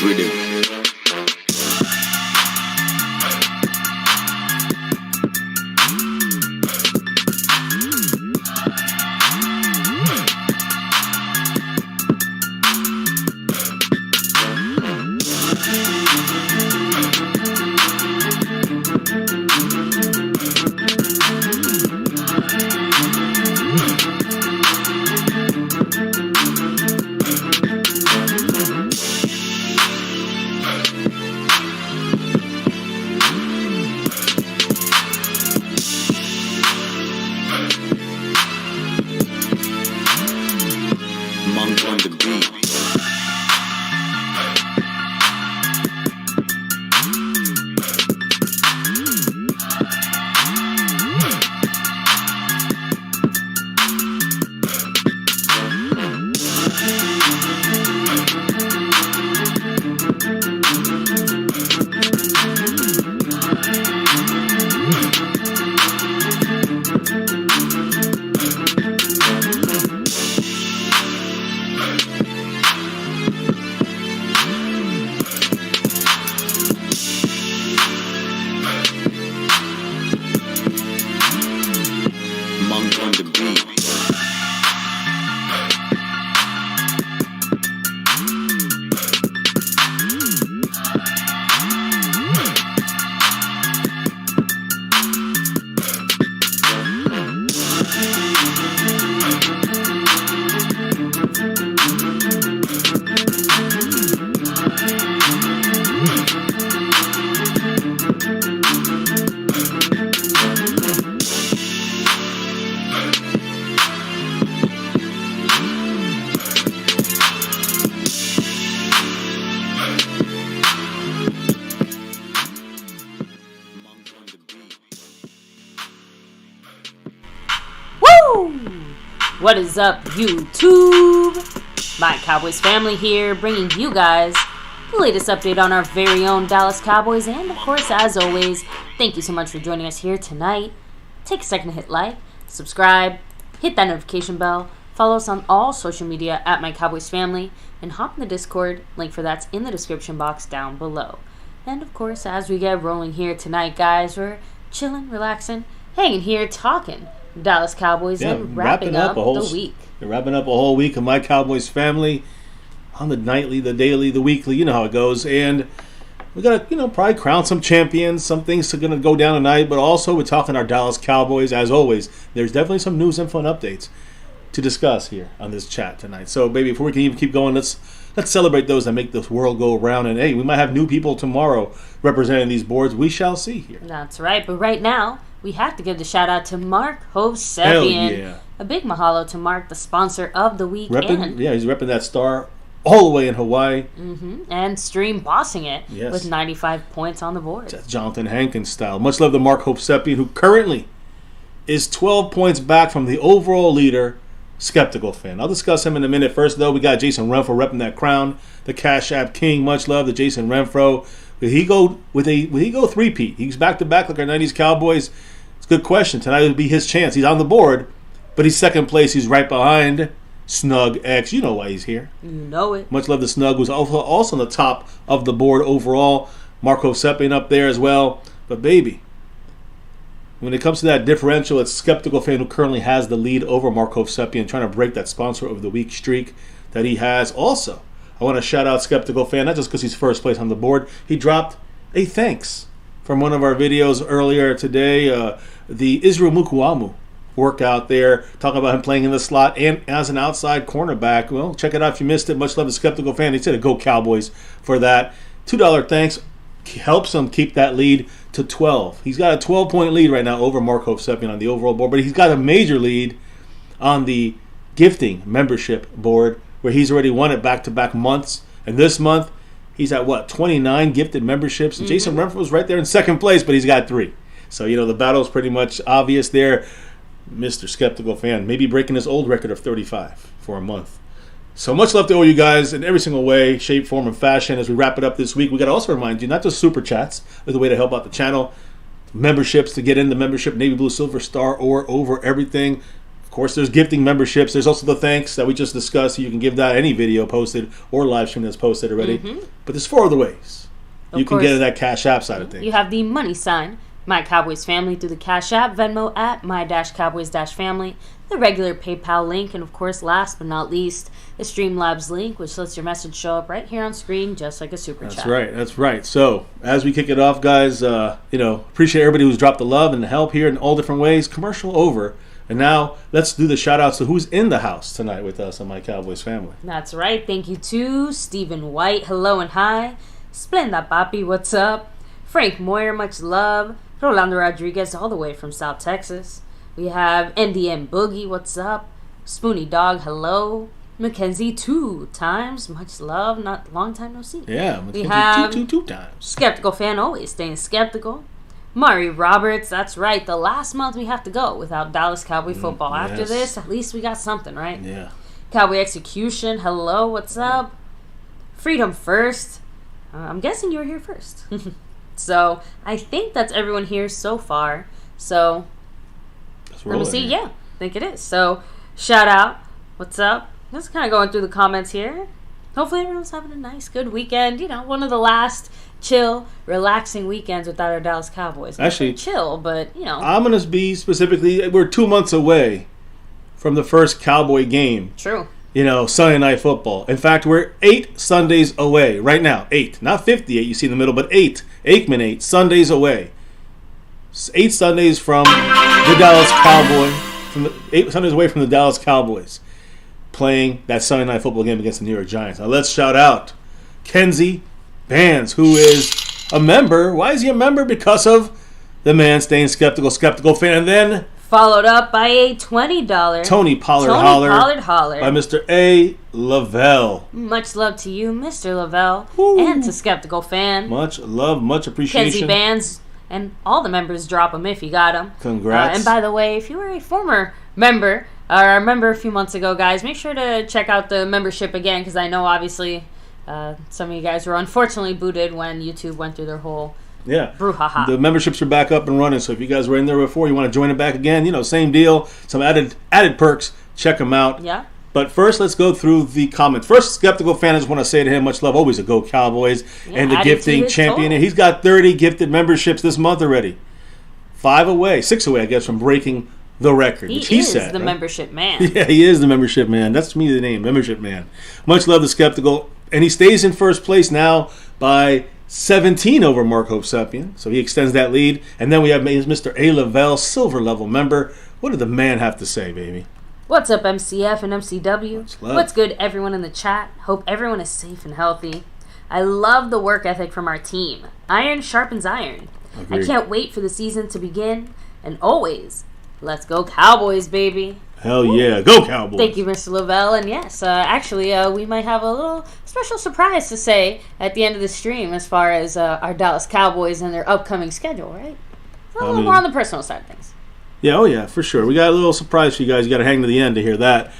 this rhythm. On the beat. On the beat. What is up, YouTube? My Cowboys family here, bringing you guys the latest update on our very own Dallas Cowboys. And of course, as always, thank you so much for joining us here tonight. Take a second to hit like, subscribe, hit that notification bell, follow us on all social media at MyCowboysFamily, and hop in the Discord. Link for that's in the description box down below. And of course, as we get rolling here tonight, guys, we're chilling, relaxing, hanging here, talking Dallas Cowboys, and wrapping up the week. Wrapping up a whole week of My Cowboys Family on the nightly, the daily, the weekly. You know how it goes. And we got to, probably crown some champions. Some things are going to go down tonight. But also, we're talking our Dallas Cowboys. As always, there's definitely some news, info, and updates to discuss here on this chat tonight. So, baby, before we can even keep going, let's celebrate those that make this world go around. And, hey, we might have new people tomorrow representing these boards. We shall see here. That's right. But right now, we have to give the shout out to Mark Hosepian. Hell yeah. A big mahalo to Mark, the sponsor of the week. He's repping that star all the way in Hawaii. And stream bossing it with 95 points on the board. That's Jonathan Hankins style. Much love to Mark Hosepian, who currently is 12 points back from the overall leader, Skeptical Fan. I'll discuss him in a minute. First, though, we got Jason Renfro repping that crown, the Cash App King. Much love to Jason Renfro. Will he go three-peat? He's back-to-back like our 90s Cowboys. It's a good question. Tonight would be his chance. He's on the board, but he's second place. He's right behind Snug X. You know why he's here. You know it. Much love to Snug, who's also on the top of the board overall. Mark Hosepian up there as well. But, baby, when it comes to that differential, it's Skeptical Fan who currently has the lead over Mark Hosepian, trying to break that sponsor of the week streak that he has. Also, I want to shout out Skeptical Fan, not just because he's first place on the board. He dropped a thanks from one of our videos earlier today. The Israel Mukuamu workout there, talking about him playing in the slot and as an outside cornerback. Well, check it out if you missed it. Much love to Skeptical Fan. He said Go Cowboys for that. $2 thanks helps him keep that lead to 12. He's got a 12-point lead right now over Mark Hosepian on the overall board, but he's got a major lead on the gifting membership board, where he's already won it back-to-back months. And this month, he's at, 29 gifted memberships. And Jason Renfro's right there in second place, but he's got 3. So, the battle's pretty much obvious there. Mr. Skeptical Fan, maybe breaking his old record of 35 for a month. So much love to all you guys in every single way, shape, form, and fashion. As we wrap it up this week, we got to also remind you, not just Super Chats is a way to help out the channel. Memberships to get in the membership, Navy Blue, Silver Star, or over everything. Of course, there's gifting memberships. There's also the thanks that we just discussed. You can give that any video posted or live stream that's posted already. But there's 4 other ways you can get to that Cash App side of things. You have the money sign, My Cowboys Family, through the Cash App, Venmo at My-Cowboys-Family, the regular PayPal link, and of course, last but not least, the Streamlabs link, which lets your message show up right here on screen, just like a super chat. That's right. So, as we kick it off, guys, appreciate everybody who's dropped the love and the help here in all different ways. Commercial over. And now, let's do the shout-outs to who's in the house tonight with us on My Cowboys Family. That's right. Thank you to Stephen White, hello and hi. Splenda Papi, what's up? Frank Moyer, much love. Rolando Rodriguez, all the way from South Texas. We have NDM Boogie, what's up? Spoony Dog, hello. Mackenzie, 2 times, much love. Not long time no see. Yeah, Mackenzie, we have two times. Skeptical Fan, always staying skeptical. Mari Roberts, that's right. The last month we have to go without Dallas Cowboy football. After this, at least we got something, right? Yeah. Cowboy Execution, hello, what's up? Freedom First. I'm guessing you were here first. So, I think that's everyone here so far. So, let me see. Yeah, I think it is. So, shout out. What's up? Just kind of going through the comments here. Hopefully everyone's having a nice, good weekend. You know, one of the last chill, relaxing weekends without our Dallas Cowboys. Actually, chill, but, you know. I'm going to be specifically, we're 2 months away from the first Cowboy game. True. You know, Sunday Night Football. In fact, we're 8 Sundays away right now. 8. Not 58 you see in the middle, but 8. Aikman 8 Sundays away. 8 Sundays from the Dallas Cowboys. 8 Sundays away from the Dallas Cowboys playing that Sunday Night Football game against the New York Giants. Now let's shout out Kenzie Bands, who is a member. Why is he a member? Because of the man staying skeptical fan. And then followed up by a $20 Tony Pollard holler by Mr. A. Lavelle. Much love to you, Mr. Lavelle, and to Skeptical Fan. Much love, much appreciation. Kenzie Bands, and all the members drop them if you got them. Congrats. And by the way, if you were a former member, or a member a few months ago, guys, make sure to check out the membership again, because I know, obviously, some of you guys were unfortunately booted when YouTube went through their whole brouhaha. The memberships are back up and running, so if you guys were in there before, you want to join it back again, you know, same deal, some added perks, check them out. Yeah. But first, let's go through the comments. First, Skeptical Fan, I just want to say to him, much love, always a Go Cowboys, and the gifting champion. He's got 30 gifted memberships this month already. 6 away, I guess, from breaking the record, which he said. He is the membership man. Yeah, he is the membership man. That's to me the name, membership man. Much love to Skeptical. And he stays in first place now by 17 over Mark Hope-Sepien. So he extends that lead. And then we have Mr. A. Lavelle, silver level member. What did the man have to say, baby? What's up, MCF and MCW? What's good, everyone in the chat? Hope everyone is safe and healthy. I love the work ethic from our team. Iron sharpens iron. Agreed. I can't wait for the season to begin. And always, let's go Cowboys, baby. Hell yeah. Go Cowboys. Thank you, Mr. Lavelle. And yes, actually, we might have a little special surprise to say at the end of the stream as far as our Dallas Cowboys and their upcoming schedule, right? So a little more on the personal side of things. Yeah, oh yeah, for sure. We got a little surprise for you guys. You got to hang to the end to hear that.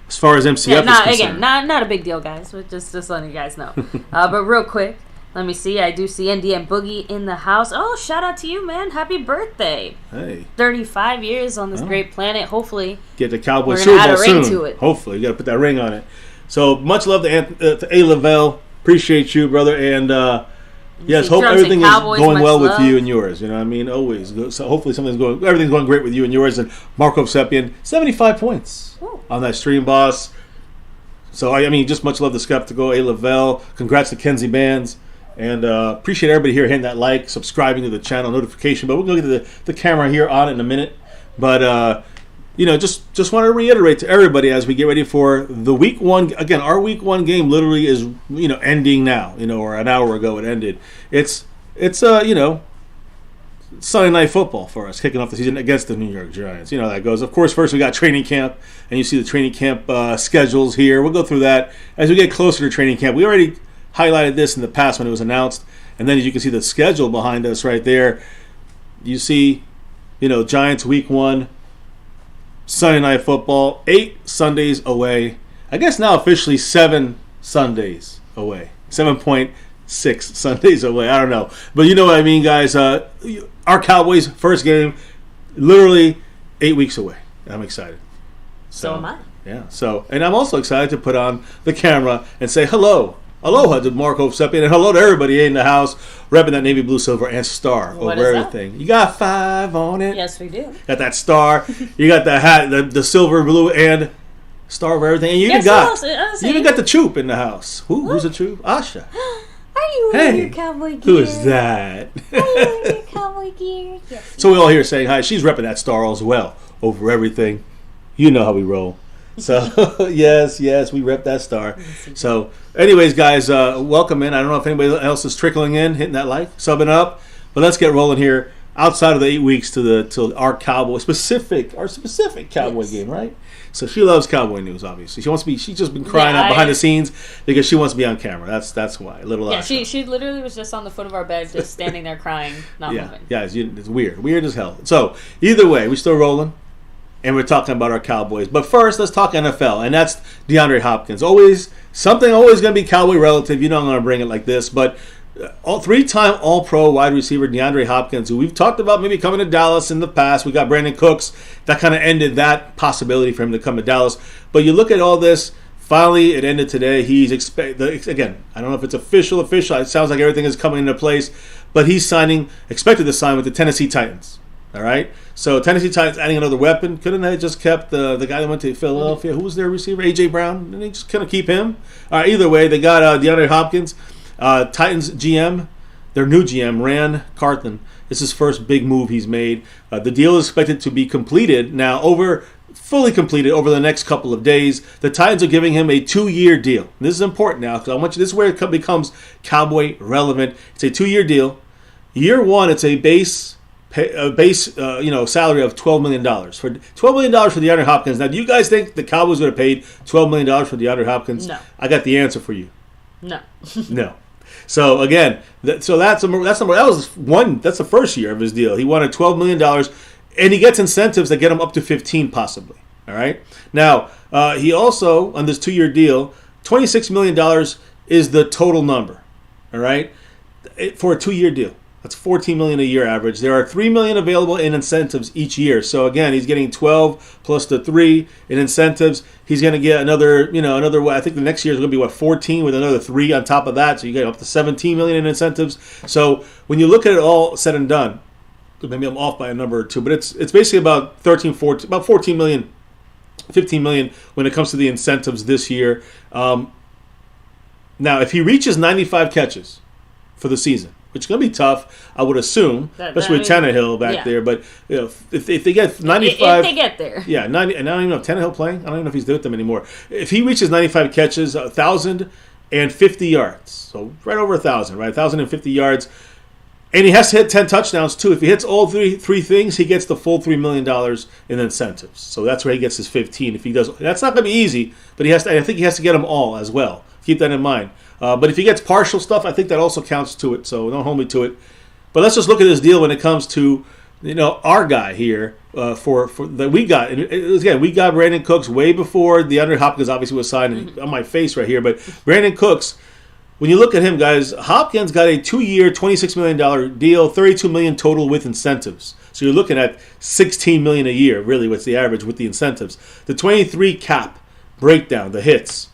As far as MCF is concerned. Again, not a big deal, guys. But just letting you guys know. But real quick, let me see. I do see NDM Boogie in the house. Oh, shout out to you, man. Happy birthday. Hey. 35 years on this great planet. Hopefully. Get the Cowboys Super Bowl soon. To it. Hopefully. You got to put that ring on it. So, much love to A. Lavelle. Appreciate you, brother. And, yes, hope everything is going well with you and yours. You know what I mean? Always. So, hopefully everything's going great with you and yours. And Mark Hope-Sepien, 75 points on that stream, boss. So, I mean, just much love to Skeptical, A. Lavelle. Congrats to Kenzie Bands. And appreciate everybody here hitting that like, subscribing to the channel, notification. But we're going to get to the camera here on it in a minute. But, just want to reiterate to everybody as we get ready for the week one. Again, our week one game literally is, ending now, or an hour ago it ended. It's Sunday Night Football for us, kicking off the season against the New York Giants. You know how that goes. Of course, first we got training camp, and you see the training camp schedules here. We'll go through that as we get closer to training camp. We already highlighted this in the past when it was announced, and then as you can see the schedule behind us right there, you see, Giants week one, Sunday Night Football, 8 Sundays away. I guess now officially 7 Sundays away. 7.6 Sundays away. I don't know. But you know what I mean, guys. Our Cowboys' first game, literally 8 weeks away. I'm excited. So am I. Yeah. So, and I'm also excited to put on the camera and say hello. Aloha to Marco Seppian, and hello to everybody in the house, repping that navy blue, silver, and star What over is that? everything. You got 5 on it. Yes, we do. Got that star. You got the hat, the silver, blue, and star over everything. And you even got the troop in the house. Who's the troop? Asha. Are you wearing your cowboy gear? Who is that? Are you wearing your cowboy gear? Yes. So we all here saying hi. She's repping that star as well over everything. You know how we roll. So, yes, we rep that star. So, anyways, guys, welcome in. I don't know if anybody else is trickling in, hitting that like, subbing up. But let's get rolling here. Outside of the 8 weeks to our specific Cowboy game, right? So she loves Cowboy news, obviously. She's just been crying out behind the scenes because she wants to be on camera. That's why. She literally was just on the foot of our bed, just standing there crying, not moving. Yeah, it's weird as hell. So either way, we're still rolling, and we're talking about our Cowboys. But first, let's talk NFL, and that's DeAndre Hopkins. Always going to be Cowboy relative. You know I'm going to bring it like this, but. 3-time All-Pro wide receiver DeAndre Hopkins, who we've talked about maybe coming to Dallas in the past. We got Brandon Cooks. That kind of ended that possibility for him to come to Dallas. But you look at all this, finally it ended today. He's again, I don't know if it's official. It sounds like everything is coming into place. But he's expected to sign with the Tennessee Titans. All right? So Tennessee Titans adding another weapon. Couldn't they just kept the guy that went to Philadelphia? Who was their receiver? A.J. Brown? Didn't they just kind of keep him? All right, either way, they got DeAndre Hopkins. Titans GM, their new GM, Ran Carthon. This is his first big move he's made. The deal is expected to be completed fully completed over the next couple of days. The Titans are giving him a 2-year deal. And this is important now because this is where it becomes Cowboy relevant. It's a 2-year deal. Year 1, it's a base salary of $12 million. For $12 million for DeAndre Hopkins. Now, do you guys think the Cowboys would have paid $12 million for DeAndre Hopkins? No. I got the answer for you. No. No. So again, that's the first year of his deal. He wanted $12 million, and he gets incentives that get him up to 15 possibly. All right. Now he also on this 2-year deal, $26 million is the total number. All right, for a 2-year deal. That's $14 million a year average. There are $3 million available in incentives each year. So again, he's getting 12 plus the 3 in incentives. He's going to get another. I think the next year is going to be 14 with another 3 on top of that. So you get up to $17 million in incentives. So when you look at it all said and done, maybe I'm off by a number or two, but it's basically about 14 million, 15 million when it comes to the incentives this year. Now, if he reaches 95 catches for the season, which is going to be tough, I would assume, especially with Tannehill back there. But if they get 95... If they get there. Yeah, 90, and I don't even know if Tannehill playing. I don't even know if he's with them anymore. If he reaches 95 catches, 1,050 yards. So right over 1,000, right? 1,050 yards. And he has to hit 10 touchdowns, too. If he hits all three things, he gets the full $3 million in incentives. So that's where he gets his 15. If he does, that's not going to be easy, but I think he has to get them all as well. Keep that in mind. But if he gets partial stuff, I think that also counts to it. So don't hold me to it. But let's just look at this deal when it comes to our guy here for that we got. And again, we got Brandon Cooks way before DeAndre Hopkins obviously was signed on my face right here. But Brandon Cooks, when you look at him, guys, Hopkins got a 2-year, $26 million deal, $32 million total with incentives. So you're looking at $16 million a year, really, what's the average with the incentives. The 23 cap breakdown, the hits,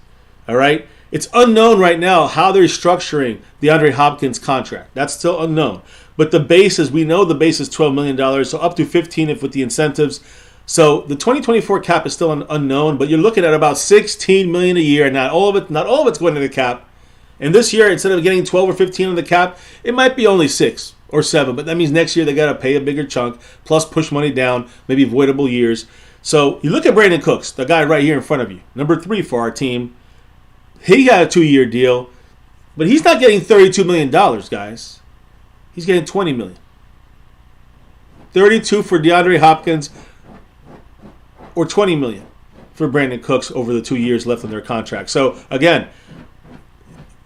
all right? It's unknown right now how they're structuring the DeAndre Hopkins contract. That's still unknown. But the base is, we know the base is $12 million, so up to 15 if with the incentives. So the 2024 cap is still unknown, but you're looking at about $16 million a year. Not all of it's going to the cap. And this year, instead of getting 12 or 15 on the cap, it might be only 6 or 7. But that means next year they got to pay a bigger chunk, plus push money down, maybe voidable years. So you look at Brandon Cooks, the guy right here in front of you, number 3 for our team. He got a 2-year deal, but he's not getting $32 million, guys. He's getting $20 million. 32 for DeAndre Hopkins, or $20 million for Brandon Cooks over the 2 years left on their contract. So again,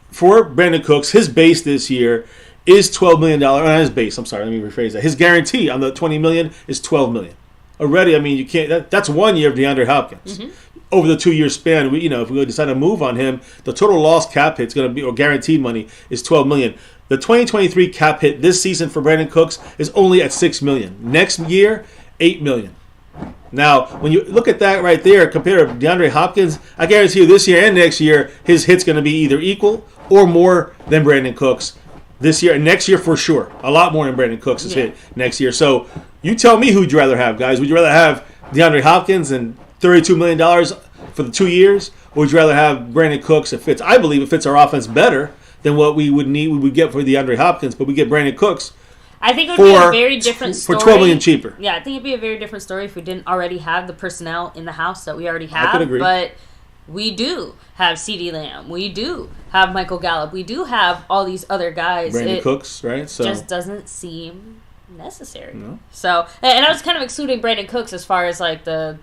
for Brandon Cooks, his base this year is $12 million. Not his base, I'm sorry, let me rephrase that. His guarantee on the $20 million is $12 million. Already, I mean, you can't. That's 1 year of DeAndre Hopkins. Over the 2-year span, if we decide to move on him, the total lost cap hit is going to be, or guaranteed money, is $12 million. The 2023 cap hit this season for Brandon Cooks is only at $6 million. Next year, $8 million. Now, when you look at that right there, compared to DeAndre Hopkins, I guarantee you this year and next year, his hit's going to be either equal or more than Brandon Cooks this year. And next year for sure. A lot more than Brandon Cooks' hit next year. So you tell me who you'd rather have, guys. Would you rather have DeAndre Hopkins and $32 million for the 2 years? Or would you rather have Brandon Cooks? I believe it fits our offense better than what we would get for DeAndre Hopkins. But we get Brandon Cooks. I think it would be a very different story. For $12 million cheaper. Yeah, I think it'd be a very different story if we didn't already have the personnel in the house that we already have. I could agree. But we do have CeeDee Lamb. We do have Michael Gallup. We do have all these other guys. Brandon Cooks, right? So just doesn't seem necessary. No. So, and I was kind of excluding Brandon Cooks as far as the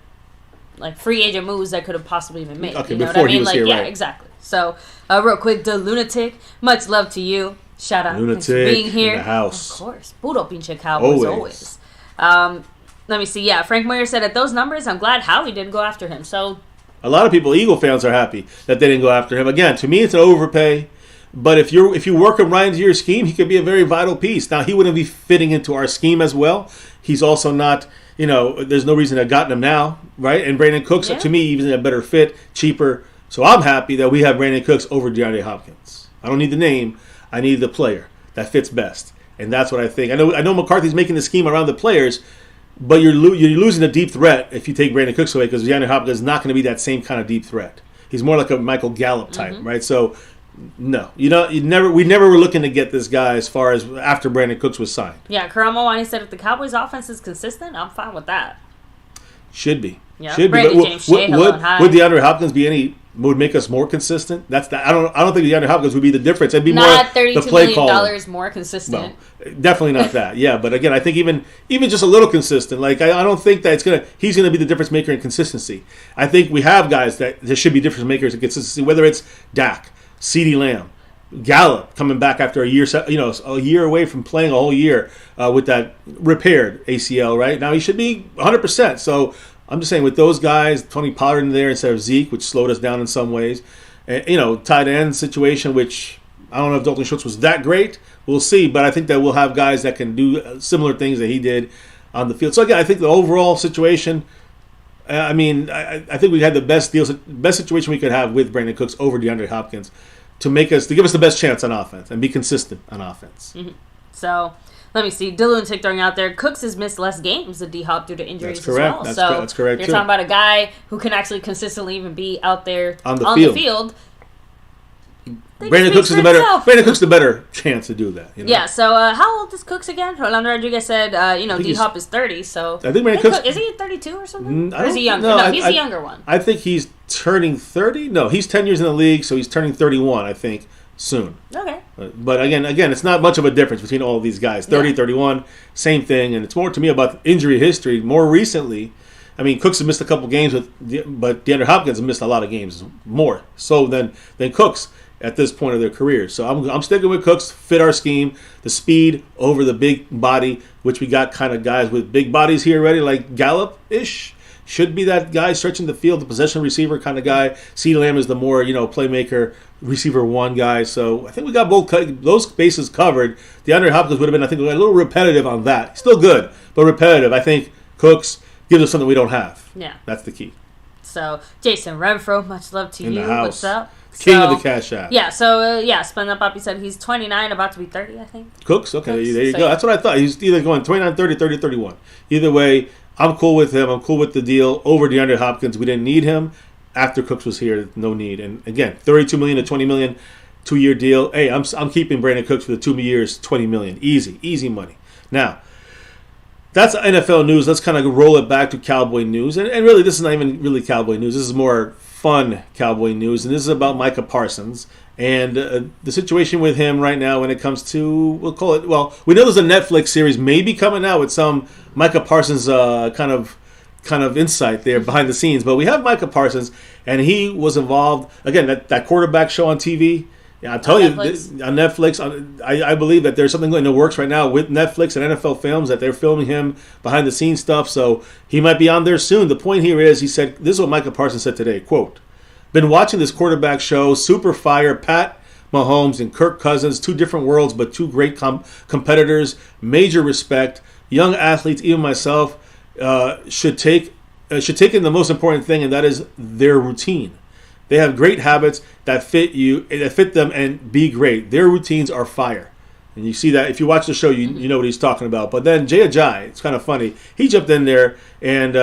free agent moves that could have possibly been made. Okay, you know before what I mean? he was here, yeah, right. exactly. So, real quick, the Lunatic, much love to you. Shout out. Lunatic Thanks for being here. in the house. Of course. Puro pinche Cowboys always. Let me see. Yeah, Frank Moyer said, at those numbers, I'm glad Howie didn't go after him. So a lot of people, Eagle fans, are happy that they didn't go after him. Again, to me, it's an overpay. But if you work him right into your scheme, he could be a very vital piece. Now, he wouldn't be fitting into our scheme as well. He's also not, there's no reason to have gotten him now, right? And Brandon Cooks, to me, even a better fit, cheaper. So I'm happy that we have Brandon Cooks over DeAndre Hopkins. I don't need the name. I need the player that fits best. And that's what I think. I know McCarthy's making the scheme around the players, but you're losing a deep threat if you take Brandon Cooks away, because DeAndre Hopkins is not going to be that same kind of deep threat. He's more like a Michael Gallup type, right? So, no. we never were looking to get this guy as far as after Brandon Cooks was signed. Yeah, Karamo, he said if the Cowboys' offense is consistent, I'm fine with that. Should be. Yeah, Should be. But would DeAndre Hopkins would make us more consistent? That's that. I don't think DeAndre Hopkins would be the difference. It'd be not more $32 the play million caller. More consistent. No, definitely not that. Yeah, but again, I think even just a little consistent. Like I don't think that he's gonna be the difference maker in consistency. I think we have guys that should be difference makers in consistency. Whether it's Dak, CeeDee Lamb, Gallup coming back after a year away from playing a whole year with that repaired ACL. Right now, he should be 100%. So I'm just saying with those guys, Tony Pollard in there instead of Zeke, which slowed us down in some ways. And, tight end situation, which I don't know if Dalton Schultz was that great. We'll see, but I think that we'll have guys that can do similar things that he did on the field. So again, I think the overall situation. I think we had the best situation we could have with Brandon Cooks over DeAndre Hopkins to give us the best chance on offense and be consistent on offense. Mm-hmm. So let me see. Dylan Tick throwing out there. Cooks has missed less games than D-Hop due to injuries That's correct. as well. That's correct. You're too. talking about a guy who can actually consistently even be out there on the field. Brandon Cooks is the better chance to do that. Yeah. So how old is Cooks again? Rolando Rodriguez said, D-Hop is 30. So I think Brandon Cooks is he 32 or something? Or is he younger? No, he's the younger one. I think he's turning 30. No, he's 10 years in the league, so he's turning 31. I think soon. Okay. But again, it's not much of a difference between all of these guys. 30, 31, same thing. And it's more to me about injury history. More recently, Cooks has missed a couple games, but DeAndre Hopkins has missed a lot of games more so than Cooks at this point of their careers. So I'm sticking with Cooks, fit our scheme, the speed over the big body, which we got kind of guys with big bodies here already, like Gallup-ish. Should be that guy stretching the field, the possession receiver kind of guy. CeeDee Lamb is the more, playmaker, receiver one guy. So I think we got both those bases covered. DeAndre Hopkins would have been, I think, a little repetitive on that. Still good, but repetitive. I think Cooks gives us something we don't have. Yeah. That's the key. So, Jason Renfro, much love to you. What's up? King of the Cash App. Yeah, so, Spin Up Poppy said he's 29, about to be 30, I think. Cooks? Okay, there you go. That's what I thought. He's either going 29, 30, 30, 31. Either way, I'm cool with him. I'm cool with the deal over DeAndre Hopkins. We didn't need him. After Cooks was here, no need. And again, $32 million to $20 million, 2-year deal. Hey, I'm keeping Brandon Cooks for the 2 years, $20 million. Easy money. Now, that's NFL news. Let's kind of roll it back to Cowboy news. And really, this is not even really Cowboy news. This is more fun Cowboy news. And this is about Micah Parsons and the situation with him right now when it comes to, we know there's a Netflix series maybe coming out with some Micah Parsons kind of insight there behind the scenes. But we have Micah Parsons, and he was involved, again, that quarterback show on TV. Yeah, I'll tell you, on Netflix, I believe that there's something in the works right now with Netflix and NFL Films that they're filming him behind the scenes stuff, so he might be on there soon. The point here is, he said, this is what Micah Parsons said today, quote, "Been watching this quarterback show, super fire, Pat Mahomes and Kirk Cousins, two different worlds, but two great competitors, major respect, young athletes, even myself, should take should take in the most important thing, and that is their routine. They have great habits that fit them, and be great. Their routines are fire. And you see that if you watch the show, you know what he's talking about. But then Jay Ajayi, it's kind of funny. He jumped in there and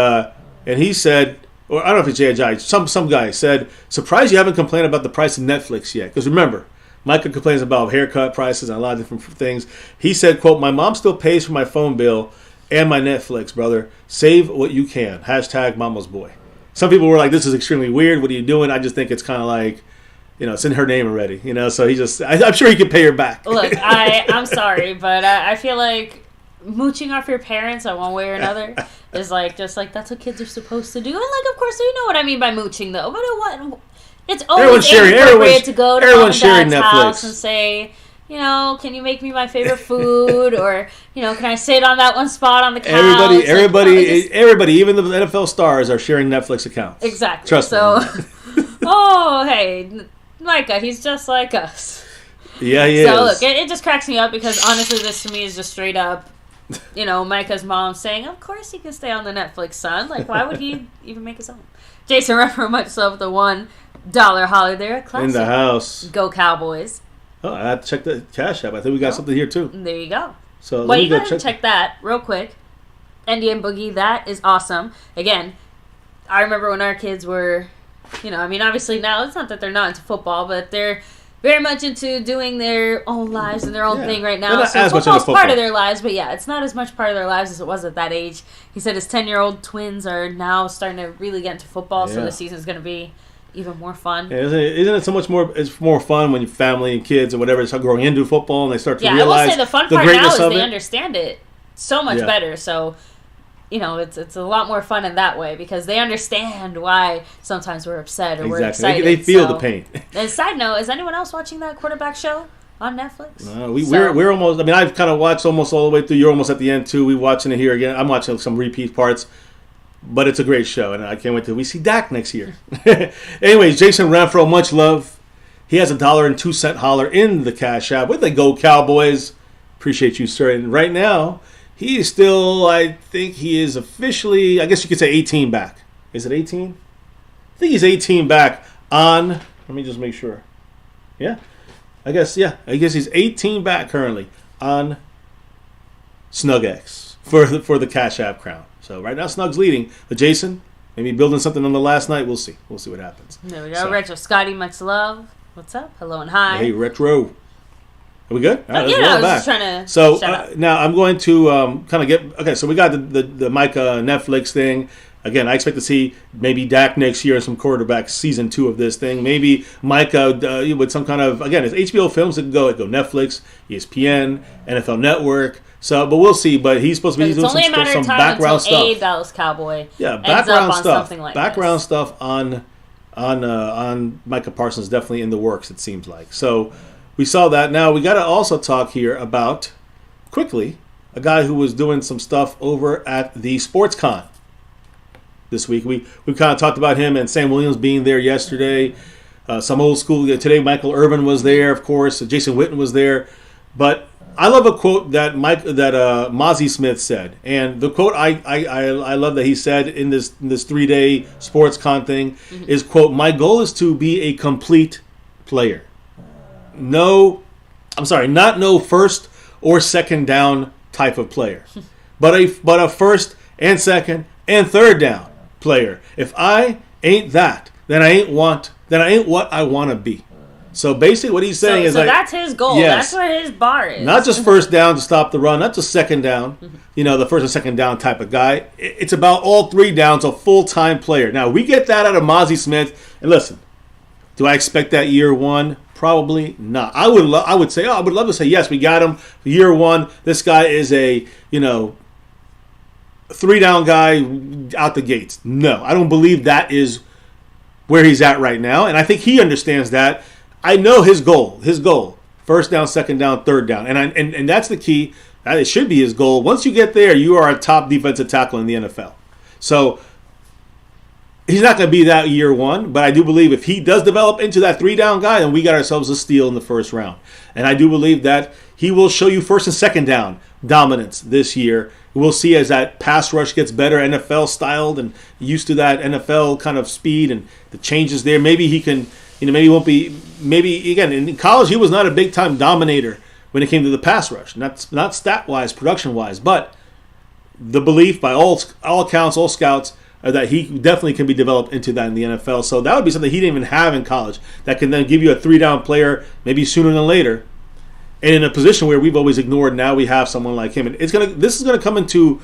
he said, or I don't know if it's Jay Ajayi, some guy said, surprised you haven't complained about the price of Netflix yet. Because remember, Micah complains about haircut prices and a lot of different things. He said, quote, my mom still pays for my phone bill and my Netflix, brother. Save what you can. Hashtag mama's boy. Some people were like, this is extremely weird. What are you doing? I just think it's kind of like, it's in her name already, so I'm sure he could pay her back. Look, I'm sorry, but I feel like mooching off your parents in one way or another is just that's what kids are supposed to do. And of course, you know what I mean by mooching, though. But it's always inappropriate to go to mom and dad's house and say, can you make me my favorite food? Or, can I sit on that one spot on the couch? Everybody, even the NFL stars are sharing Netflix accounts. Exactly. Trust me. Oh, hey, Micah, he's just like us. Yeah, he is. So, look, it just cracks me up because, honestly, this to me is just straight up, Micah's mom saying, of course he can stay on the Netflix, son. Why would he even make his own? Jason Refer much love the $1 holler there. Classic. In the house. Go Cowboys. Oh, I have to check the Cash App. I think we got something here, too. There you go. So well, you gotta check that real quick. Indian Boogie, that is awesome. Again, I remember when our kids were... obviously now it's not that they're not into football, but they're very much into doing their own lives and their own thing right now. So football's part of their lives, but it's not as much part of their lives as it was at that age. He said his 10-year-old twins are now starting to really get into football, so the season's going to be even more fun. Yeah, isn't it so much more? It's more fun when your family and kids and whatever start growing into football and they start to realize. Yeah, I will say the fun part now is they understand it so much better. So. It's a lot more fun in that way because they understand why sometimes we're upset or we're excited. They feel the pain. And side note, is anyone else watching that quarterback show on Netflix? No, we're almost. I've kind of watched almost all the way through. You're almost at the end too. We're watching it here again. I'm watching some repeat parts, but it's a great show, and I can't wait till we see Dak next year. Anyways, Jason Renfro, much love. He has $1.02 holler in the Cash App with the Go Cowboys. Appreciate you, sir. And right now. He is still, I think he is officially, I guess you could say 18 back. Is it 18? I think he's 18 back on, let me just make sure. Yeah. I guess he's 18 back currently on SnugX for the Cash App crown. So right now Snug's leading. But Jason, maybe building something on the last night. We'll see. We'll see what happens. There we go. So. Retro Scotty, much love. What's up? Hello and hi. Hey, Retro. Are we good? All right, I was just trying to. So now I'm going to kind of get. Okay, so we got the Micah Netflix thing. Again, I expect to see maybe Dak next year in some quarterback season 2 of this thing. Maybe Micah with some kind of, again, it's HBO Films that go Netflix, ESPN, NFL Network. So, but we'll see. But he's supposed to be doing some background stuff. A Dallas Cowboy. Yeah, background stuff. Like background stuff on Micah Parsons definitely in the works. It seems like so. We saw that. Now, we got to also talk here about, quickly, a guy who was doing some stuff over at the SportsCon this week. We kind of talked about him and Sam Williams being there yesterday. Some old school. Today, Michael Irvin was there, of course. Jason Witten was there. But I love a quote that Mazi Smith said. And the quote I love that he said in this 3-day SportsCon thing is, quote, my goal is to be a complete player. Not no first or second down type of player, but a first and second and third down player. If I ain't that, then I ain't what I want to be. So basically, what he's saying is that's his goal. Yes, that's where his bar is. Not just first down to stop the run, not just second down. The first and second down type of guy. It's about all 3 downs, a full-time player. Now we get that out of Mazi Smith. And listen, do I expect that year 1? Probably not. I would love to say yes. We got him year 1. This guy is a 3-down guy out the gates. No, I don't believe that is where he's at right now, and I think he understands that. I know his goal. First down, second down, third down, and that's the key. That it should be his goal. Once you get there, you are a top defensive tackle in the NFL. So. He's not going to be that year 1, but I do believe if he does develop into that 3-down guy, then we got ourselves a steal in the first round. And I do believe that he will show you first and second down dominance this year we'll see as that pass rush gets better, NFL styled, and used to that NFL kind of speed and the changes there. Maybe he can, maybe he won't be. Maybe again in college he was not a big time dominator when it came to the pass rush, not stat wise, production wise, but the belief by all accounts, all scouts, that he definitely can be developed into that in the NFL. So that would be something he didn't even have in college that can then give you a 3-down player maybe sooner than later. And in a position where we've always ignored, now we have someone like him. And this is gonna come into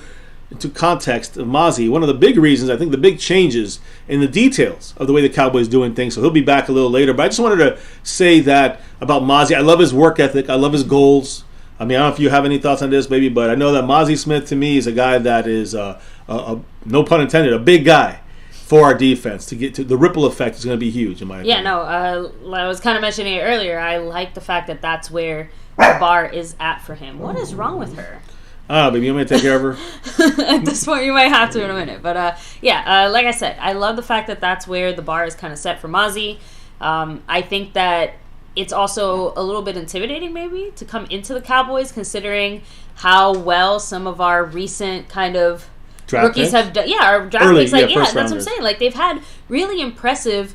context of Mazi. One of the big reasons, I think the big changes in the details of the way the Cowboys doing things. So he'll be back a little later. But I just wanted to say that about Mazi. I love his work ethic. I love his goals. I mean, I don't know if you have any thoughts on this, baby, but I know that Mazi Smith to me is a guy that is, no pun intended, a big guy for our defense. To get to the ripple effect is going to be huge, in my opinion. Yeah, no, I was kind of mentioning it earlier. I like the fact that that's where the bar is at for him. What is wrong with her? I don't know, baby. You want me to take care of her? At this point, you might have to in a minute. But, like I said, I love the fact that that's where the bar is kind of set for Mazi. I think that it's also a little bit intimidating, maybe, to come into the Cowboys, considering how well some of our recent kind of Draft rookies picks? have done. Yeah, our draft Early, picks. Like, yeah, yeah, first that's what I'm rounders. saying. Like, they've had really impressive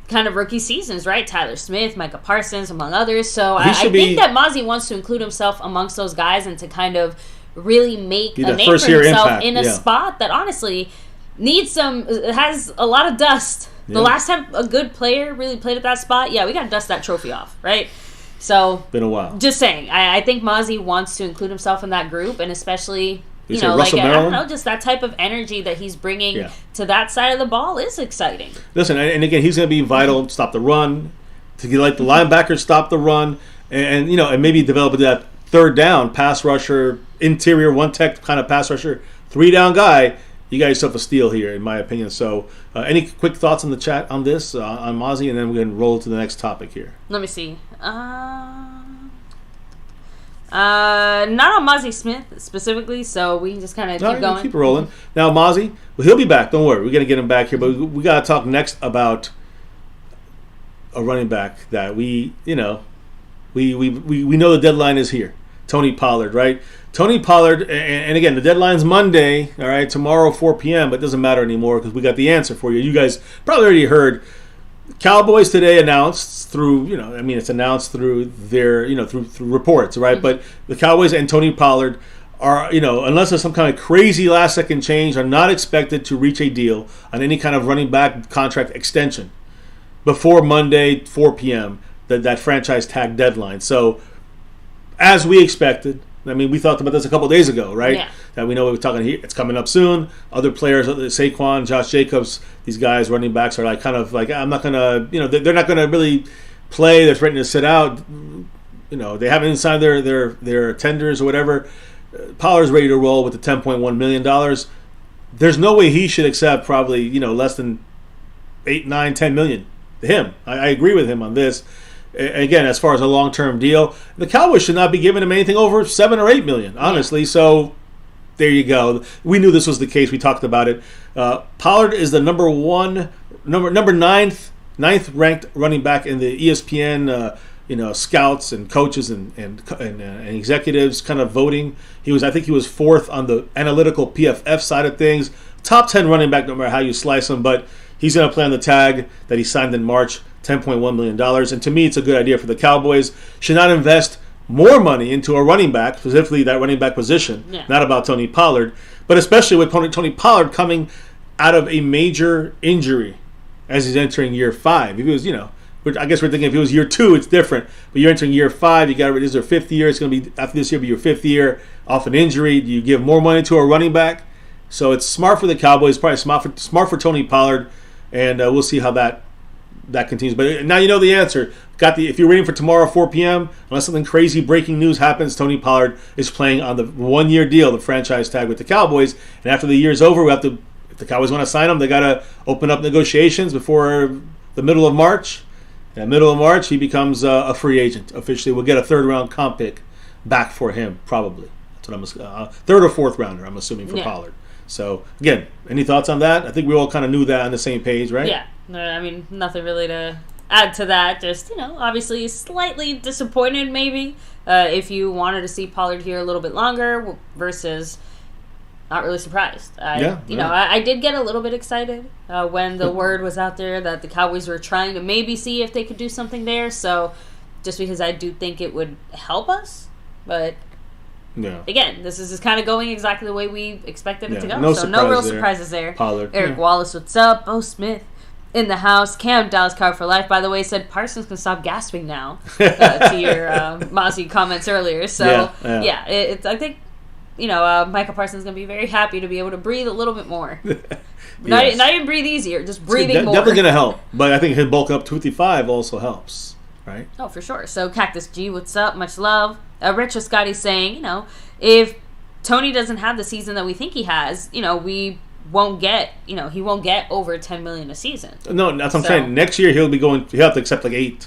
kind of rookie seasons, right? Tyler Smith, Micah Parsons, among others. So I think that Mazi wants to include himself amongst those guys and to kind of really make a name for himself in a spot that honestly needs has a lot of dust. The last time a good player really played at that spot, we got to dust that trophy off, right? So, been a while. Just saying, I think Mazi wants to include himself in that group, and especially, I don't know, just that type of energy that he's bringing to that side of the ball is exciting. Listen, and again, he's going to be vital to stop the run, to get like the linebackers stop the run, and maybe develop that third down pass rusher, interior one tech kind of pass rusher, 3-down guy. You got yourself a steal here, in my opinion. So, any quick thoughts in the chat on this, on Mazi, and then we're going to roll to the next topic here. Let me see. Not on Mazi Smith specifically, so we can just kind of keep going. Keep rolling. Now, Mazi, well, he'll be back. Don't worry. We're going to get him back here. But we got to talk next about a running back that we know the deadline is here. Tony Pollard, right? Tony Pollard, and again, the deadline's Monday, all right, tomorrow, 4 p.m., but it doesn't matter anymore because we got the answer for you. You guys probably already heard. Cowboys today announced through, it's announced through their, through reports, right? Mm-hmm. But the Cowboys and Tony Pollard are, unless there's some kind of crazy last-second change, are not expected to reach a deal on any kind of running back contract extension before Monday, 4 p.m., that franchise tag deadline. So, as we expected, we talked about this a couple of days ago, right? Yeah. That we know we were talking here. It's coming up soon. Other players, Saquon, Josh Jacobs, these guys, running backs, are kind of like, I'm not going to, they're not going to really play. They're threatening to sit out. They haven't signed their tenders or whatever. Pollard's ready to roll with the $10.1 million. There's no way he should accept probably, less than 8, 9, 10 million to him. I agree with him on this. Again, as far as a long-term deal, the Cowboys should not be giving him anything over 7 or 8 million, honestly. So there you go. We knew this was the case. We talked about it. Pollard is the number ninth ranked running back in the ESPN scouts and coaches and executives kind of voting. I think he was 4th on the analytical PFF side of things. Top 10 running back, no matter how you slice him, but he's going to play on the tag that he signed in March. $10.1 million. And to me, it's a good idea for the Cowboys. Should not invest more money into a running back, specifically that running back position. Yeah. Not about Tony Pollard, but especially with Tony Pollard coming out of a major injury as he's entering year 5. If he was, I guess we're thinking if it was year 2, it's different. But you're entering year 5. You got this is their 5th year. It's going to be after this year, be your 5th year off an injury. Do you give more money to a running back? So it's smart for the Cowboys. Probably smart for Tony Pollard, and we'll see how that continues. But now you know the answer. If you're waiting for tomorrow, 4 p.m., unless something crazy breaking news happens, Tony Pollard is playing on the 1-year deal, the franchise tag with the Cowboys. And after the year's over, if the Cowboys want to sign him, they got to open up negotiations before the middle of March. In the middle of March, he becomes a free agent officially. We'll get a 3rd-round comp pick back for him, probably. That's what I'm 3rd or 4th rounder, I'm assuming, for Pollard. So, again, any thoughts on that? I think we all kind of knew that on the same page, right? Yeah. Nothing really to add to that. Just, obviously slightly disappointed maybe if you wanted to see Pollard here a little bit longer versus, not really surprised. I did get a little bit excited when the word was out there that the Cowboys were trying to maybe see if they could do something there. So, just because I do think it would help us, but again, this is just kind of going exactly the way we expected it to go. No real surprises there. Pollard. Eric Wallace, what's up? Bo Smith in the house. Cam, Dallas Card for Life, by the way, said Parsons can stop gasping now to your Mazi comments earlier. So, it's I think, Micah Parsons is going to be very happy to be able to breathe a little bit more. Not even breathe easier, just breathing more. Definitely going to help. But I think him bulking up 255 also helps, right? Oh, for sure. So, Cactus G, what's up? Much love. Retro Scotty saying, if Tony doesn't have the season that we think he has, we won't get, he won't get over $10 million a season. No, that's what I'm saying. Next year he'll have to accept like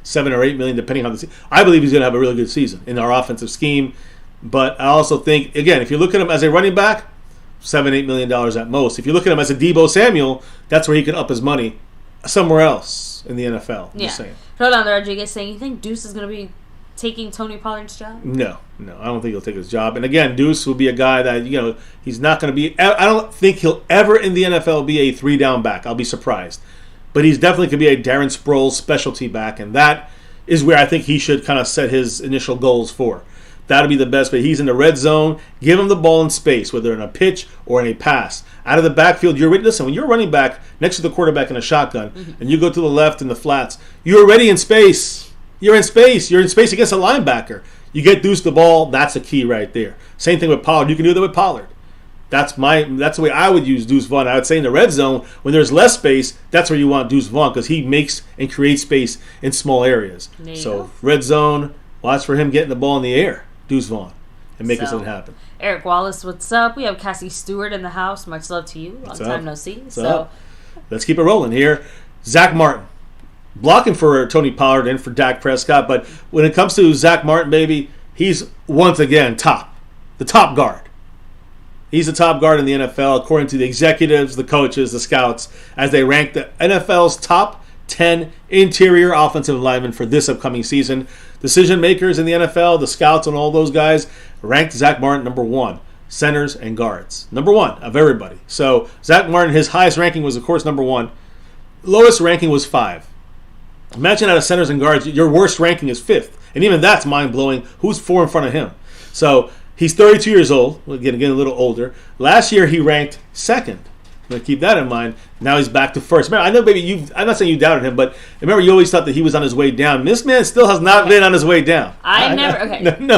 7 or 8 million, depending on the season. I believe he's going to have a really good season in our offensive scheme. But I also think, again, if you look at him as a running back, $7-8 million at most. If you look at him as a Deebo Samuel, that's where he can up his money somewhere else in the NFL. Yeah. Just saying. Hold on, Rodriguez saying, you think Deuce is going to be taking Tony Pollard's job? No, I don't think he'll take his job. And again, Deuce will be a guy that, he's not going to be, I don't think he'll ever in the NFL be a 3-down back. I'll be surprised. But he's definitely could be a Darren Sproles specialty back, and that is where I think he should kind of set his initial goals for. That'll be the best, but he's in the red zone. Give him the ball in space, whether in a pitch or in a pass. Out of the backfield, listen, when you're running back next to the quarterback in a shotgun, and you go to the left in the flats, you're already in space. You're in space. You're in space against a linebacker. You get Deuce the ball. That's a key right there. Same thing with Pollard. You can do that with Pollard. That's the way I would use Deuce Vaughn. I would say in the red zone, when there's less space, that's where you want Deuce Vaughn because he makes and creates space in small areas. So red zone, watch for him getting the ball in the air, Deuce Vaughn, and making something happen. Eric Wallace, what's up? We have Cassie Stewart in the house. Much love to you. Long time no see. Let's keep it rolling here. Zach Martin. Blocking for Tony Pollard and for Dak Prescott, but when it comes to Zach Martin, baby, he's once again the top guard. He's the top guard in the NFL, according to the executives, the coaches, the scouts, as they rank the NFL's top 10 interior offensive linemen for this upcoming season. Decision makers in the NFL, the scouts and all those guys, ranked Zach Martin number 1. Centers and guards. Number 1 of everybody. So Zach Martin, his highest ranking was, of course, number 1. Lowest ranking was 5. Imagine out of centers and guards, your worst ranking is 5th. And even that's mind-blowing. Who's 4 in front of him? So he's 32 years old. Getting a little older. Last year he ranked 2nd. Keep that in mind. Now he's back to 1st. Remember, I know, baby, I'm not saying you doubted him, but remember you always thought that he was on his way down. This man still has not been on his way down. That's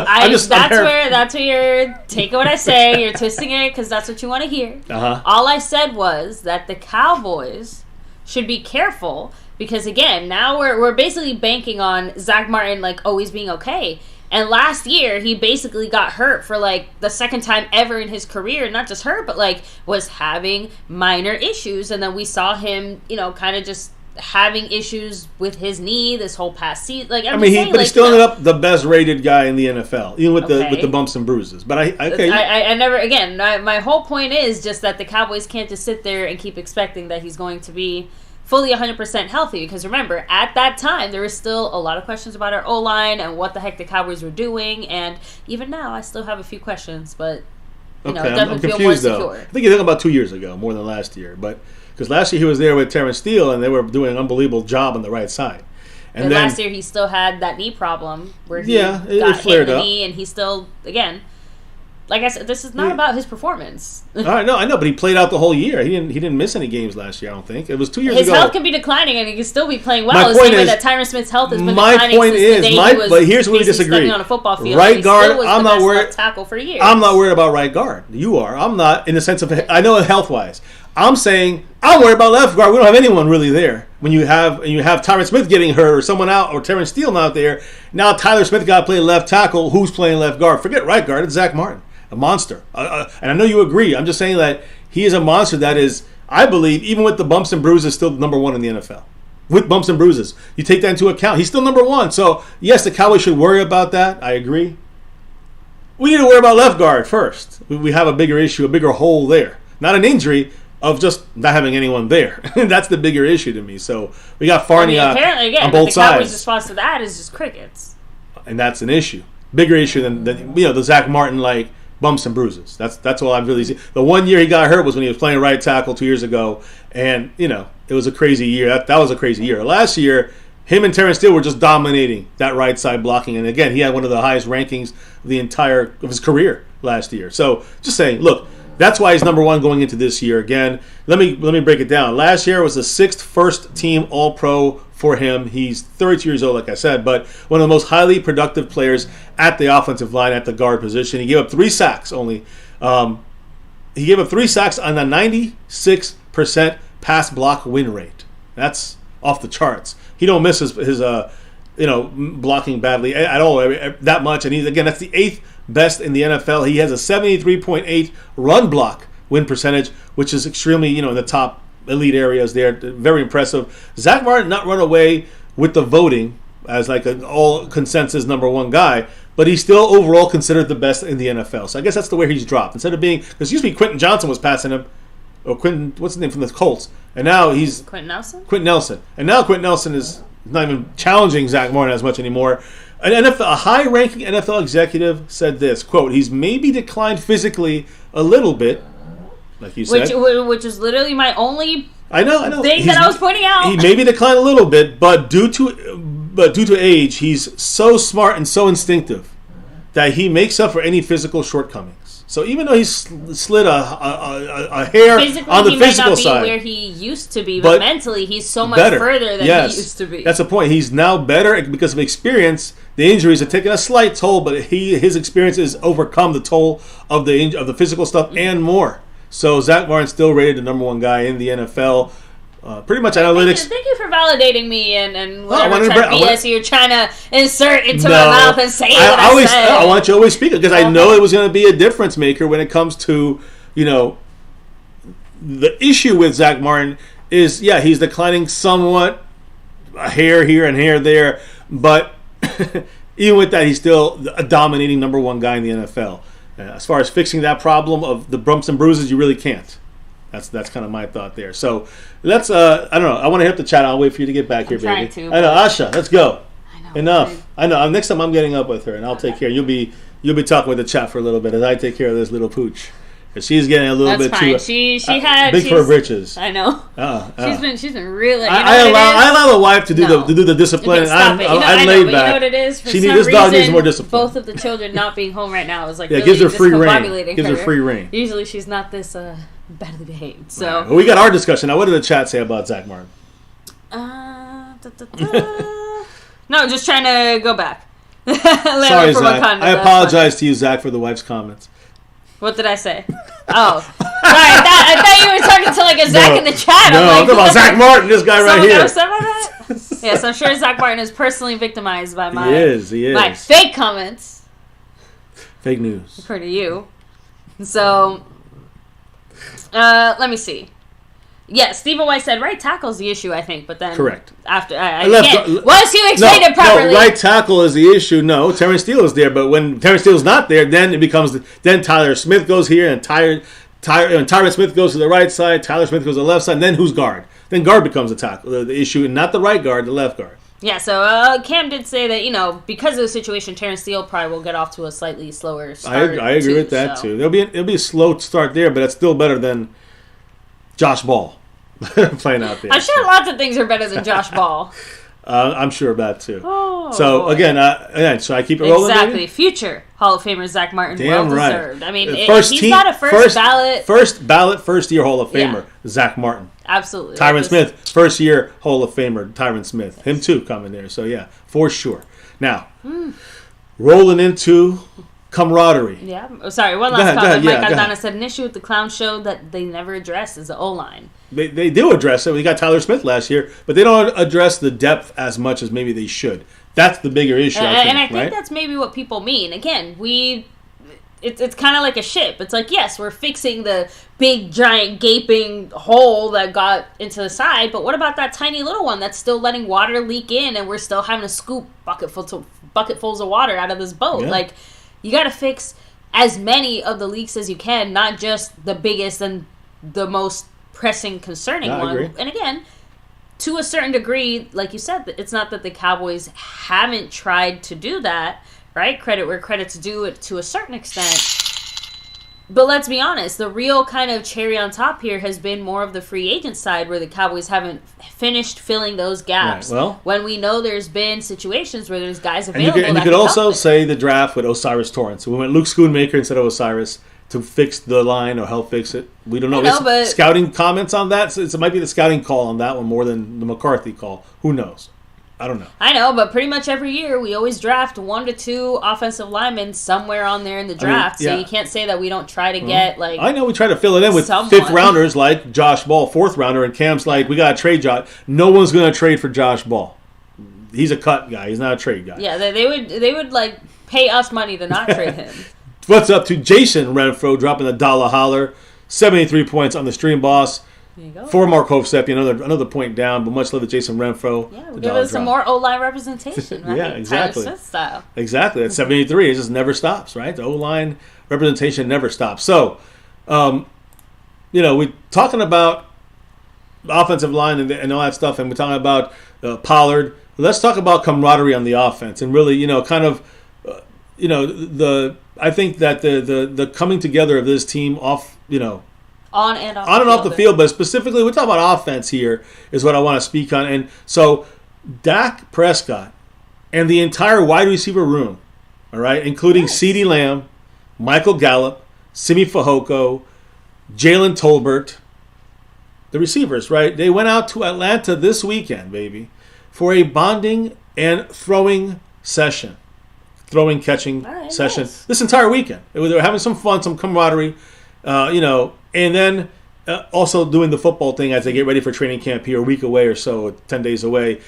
where you're taking what I say. You're twisting it because that's what you want to hear. All I said was that the Cowboys should be careful. Because, again, now we're basically banking on Zach Martin, always being okay. And last year, he basically got hurt for, the second time ever in his career. Not just hurt, but, was having minor issues. And then we saw him, kind of just having issues with his knee this whole past season. He still ended up the best-rated guy in the NFL, even with the bumps and bruises. But I never, again, my whole point is just that the Cowboys can't just sit there and keep expecting that he's going to be fully 100% healthy, because remember, at that time, there was still a lot of questions about our O-line and what the heck the Cowboys were doing, and even now, I still have a few questions, but, definitely feel more secure. I think you're talking about 2 years ago, more than last year, but because last year he was there with Terrence Steele, and they were doing an unbelievable job on the right side. And then last year, he still had that knee problem, where he got hit in the knee, and he still, again... Like I said, this is not about his performance. I know, but he played out the whole year. He didn't miss any games last year, I don't think. It was 2 years ago. His health can be declining, and he can still be playing well. The same way that Tyron Smith's health has been declining since the day he was but here's where we disagree. On a football field. Right guard, I'm not worried. Tackle for years. I'm not worried about right guard. You are. I'm not, in the sense of, I know health-wise. I'm saying I'm worried about left guard. We don't have anyone really there. When you have Tyron Smith getting hurt or someone out or Terrence Steele not there, now Tyler Smith got to play left tackle. Who's playing left guard? Forget right guard. It's Zach Martin. A monster. And I know you agree. I'm just saying that he is a monster that is, I believe, even with the bumps and bruises, still number 1 in the NFL. With bumps and bruises. You take that into account. He's still number 1. So, yes, the Cowboys should worry about that. I agree. We need to worry about left guard first. We have a bigger issue, a bigger hole there. Not an injury of just not having anyone there. That's the bigger issue to me. So, we got Farney apparently, again, on both sides. The Cowboys' response to that is just crickets. And that's an issue. Bigger issue than the Zach Martin, bumps and bruises. That's all I've really seen. The 1 year he got hurt was when he was playing right tackle 2 years ago, and it was a crazy year. That was a crazy year. Last year, him and Terrence Steele were just dominating that right side blocking, and again, he had one of the highest rankings of his career last year. So just saying, look, that's why he's number one going into this year. Again, let me break it down. Last year was the 6th first-team All-Pro for him. He's 32 years old, like I said, but one of the most highly productive players at the offensive line at the guard position. He gave up 3 sacks only. He gave up 3 sacks on a 96% pass block win rate. That's off the charts. He don't miss his blocking badly at all that much. And that's the 8th best in the NFL. He has a 73.8 run block win percentage, which is extremely, in the top elite areas there. Very impressive. Zack Martin not run away with the voting as like an all consensus number one guy, but he's still overall considered the best in the NFL. So I guess that's the way he's dropped. Instead of being, because used to be Quentin Johnson was passing him, or Quentin, what's his name from the Colts, and now he's Quentin Nelson. Quentin Nelson, and now Quentin Nelson is not even challenging Zack Martin as much anymore. A high-ranking NFL executive said this, quote, he's maybe declined physically a little bit, like you said. Which is literally my only I know. thing that I was pointing out. He maybe declined a little bit, but due to age, he's so smart and so instinctive that he makes up for any physical shortcomings. So even though he's slid a hair physically, on the he physical might not side, be where he used to be, but mentally he's so much further than he used to be. That's the point. He's now better because of experience. The injuries have taken a slight toll, but his experience has overcome the toll of the physical stuff and more. So Zack Martin's still rated the number one guy in the NFL. Pretty much analytics. Thank you for validating me and whatever type of BS you're trying to insert into my mouth and say what I said. I want you to always speak it because I know it was going to be a difference maker when it comes to, the issue with Zack Martin is, he's declining somewhat, a hair here and hair there, but even with that, he's still a dominating number one guy in the NFL. As far as fixing that problem of the bumps and bruises, you really can't. That's kind of my thought there. So let's I don't know. I want to hit the chat. I'll wait for you to get back here, baby. I know, Asha. Let's go. I know. Enough. Babe. I know. Next time I'm getting up with her, and I'll take care. You'll be talking with the chat for a little bit as I take care of this little pooch. She's getting a little bit fine. too. She had big for her britches. I know. She's been really. I allow the wife to do the discipline. Stop it. I'm laid back. You know what it is? This dog needs more discipline. Both of the children not being home right now is like gives her free reign. Gives her free reign. Usually she's not this badly behaved. So right. Well, we got our discussion now. What did the chat say about Zack Martin? No, just trying to go back. Sorry, Zack. I apologize to you, Zack, for the wife's comments. What did I say? Oh, sorry. I thought you were talking to like a Zack in the chat. No, I'm talking about Zack Martin, this guy right here. Yes, I'm sure Zack Martin is personally victimized by my my fake comments. Fake news. According to you. So, let me see. Yeah, Stephen White said right tackle is the issue, I think, but then correct. After once you explain it properly, no, right tackle is the issue. No, Terrence Steele is there, but when Terrence Steele's not there, then it becomes then Tyler Smith goes here, and Tyron Smith goes to the right side, Tyler Smith goes to the left side, and then who's guard? Then guard becomes the tackle, the issue, and not the right guard, the left guard. Yeah, so Cam did say that because of the situation, Terrence Steele probably will get off to a slightly slower start. I agree with that too. It'll be a slow start there, but it's still better than Josh Ball playing out there. I'm sure lots of things are better than Josh Ball. I'm sure of that too. Oh, so again, so I keep it rolling. Exactly. Maybe? Future Hall of Famer Zack Martin, damn well deserved. Right. I mean, he's not a first ballot, first year Hall of Famer, Zack Martin. Absolutely. Tyron Smith, first year Hall of Famer, Tyron Smith. Him too coming there. So yeah, for sure. Now, rolling into camaraderie. Yeah. Oh, sorry, one last comment. Mike Aldana said an issue with the clown show that they never addressed is the O-line. They do address it. We got Tyler Smith last year, but they don't address the depth as much as maybe they should. That's the bigger issue, I think that's maybe what people mean. Again, it's kind of like a ship. It's like, yes, we're fixing the big, giant, gaping hole that got into the side, but what about that tiny little one that's still letting water leak in and we're still having to scoop bucketfuls of water out of this boat? Yeah. Like, you got to fix as many of the leaks as you can, not just the biggest and the most pressing, concerning one. Agree. And again, to a certain degree, like you said, it's not that the Cowboys haven't tried to do that, right? Credit where credit's due to a certain extent. But let's be honest, the real kind of cherry on top here has been more of the free agent side where the Cowboys haven't finished filling those gaps. Right, well, when we know there's been situations where there's guys available. And you could also say the draft with Osiris Torrance. We went Luke Schoonmaker instead of Osiris to fix the line or help fix it. We don't know. But scouting comments on that. So it might be the scouting call on that one more than the McCarthy call. Who knows? I don't know. I know, but pretty much every year we always draft 1 to 2 offensive linemen somewhere on there in the draft. So you can't say that we don't try to get like. I know we try to fill it in with someone. 5th rounders like Josh Ball, 4th rounder, and Cam's like we got to trade Josh. No one's going to trade for Josh Ball. He's a cut guy. He's not a trade guy. Yeah, they would like pay us money to not trade him. What's up to Jason Renfro dropping the dollar holler, 73 points on the stream boss. There you go. For Mark Hovsepi, another point down, but much love to Jason Renfro. Yeah, we'll give us some more O-line representation, right? Yeah, exactly. Tyler Smith style. Exactly. At 73, it just never stops, right? The O-line representation never stops. So, we're talking about the offensive line and all that stuff, and we're talking about Pollard. Let's talk about camaraderie on the offense, and really, I think that the coming together of this team on and off the field, but specifically we're talking about offense here is what I want to speak on. And so Dak Prescott and the entire wide receiver room, all right, including CeeDee Lamb, Michael Gallup, Simi Fehoko, Jalen Tolbert, the receivers, right? They went out to Atlanta this weekend, baby, for a bonding and throwing session. Catching session. Nice. This entire weekend. They were having some fun, some camaraderie, and then also doing the football thing as they get ready for training camp here a week away or so, 10 days away.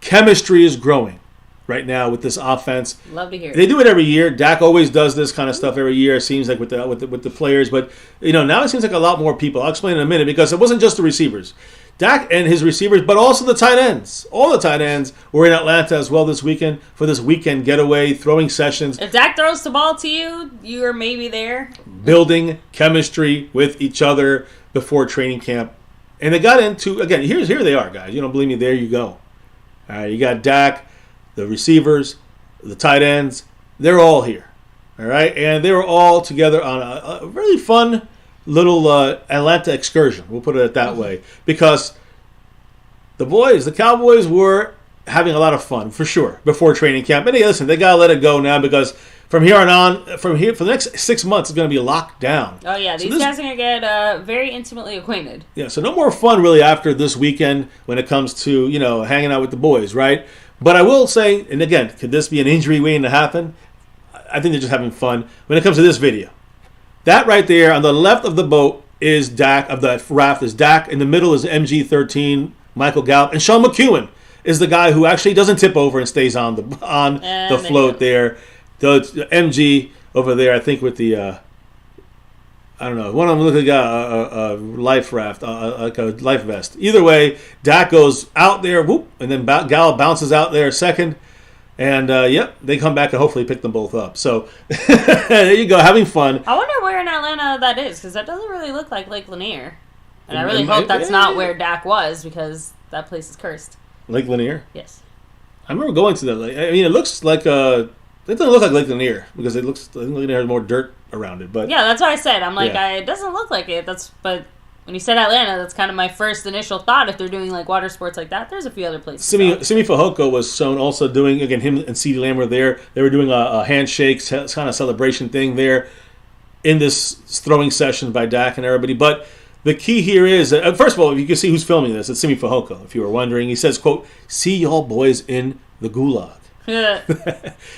Chemistry is growing right now with this offense. Love to hear it. They do it every year. Dak always does this kind of stuff every year, it seems like with the players. But, now it seems like a lot more people. I'll explain in a minute because it wasn't just the receivers. Dak and his receivers, but also the tight ends. All the tight ends were in Atlanta as well this weekend for this weekend getaway, throwing sessions. If Dak throws the ball to you, you are maybe there. Building chemistry with each other before training camp. And they got into, again, here they are, guys. You don't believe me? There you go. All right, you got Dak, the receivers, the tight ends. They're all here. All right, and they were all together on a really fun little Atlanta excursion, we'll put it that way, because the Cowboys were having a lot of fun for sure before training camp. And hey, listen, they gotta let it go now because from here for the next 6 months, it's gonna be locked down. Oh yeah, these guys are gonna get very intimately acquainted. Yeah, so no more fun really after this weekend when it comes to hanging out with the boys, right? But I will say, and again, could this be an injury waiting to happen? I think they're just having fun when it comes to this video. That right there on the left of the boat is Dak, of the raft is Dak. In the middle is MG13, Michael Gallup. And Sean McEwen is the guy who actually doesn't tip over and stays on the float there. The MG over there, I think with the, I don't know, one of them looked like a life raft, like a life vest. Either way, Dak goes out there, whoop, and then Gallup bounces out there second. And, they come back and hopefully pick them both up. So, there you go, having fun. I wonder where in Atlanta that is, because that doesn't really look like Lake Lanier. And I really hope that's not where Dak was, because that place is cursed. Lake Lanier? Yes. I remember going to that lake. I mean, it looks like it doesn't look like Lake Lanier, because I think Lake Lanier has more dirt around it. But yeah, that's what I said. I'm like, it doesn't look like it. But when you said Atlanta, that's kind of my first initial thought. If they're doing like water sports like that, there's a few other places. Simi Fehoko was shown also doing, again, him and CeeDee Lamb were there. They were doing a handshake kind of celebration thing there in this throwing session by Dak and everybody. But the key here is, first of all, if you can see who's filming this, it's Simi Fehoko, if you were wondering. He says, quote, "See y'all boys in the gulag."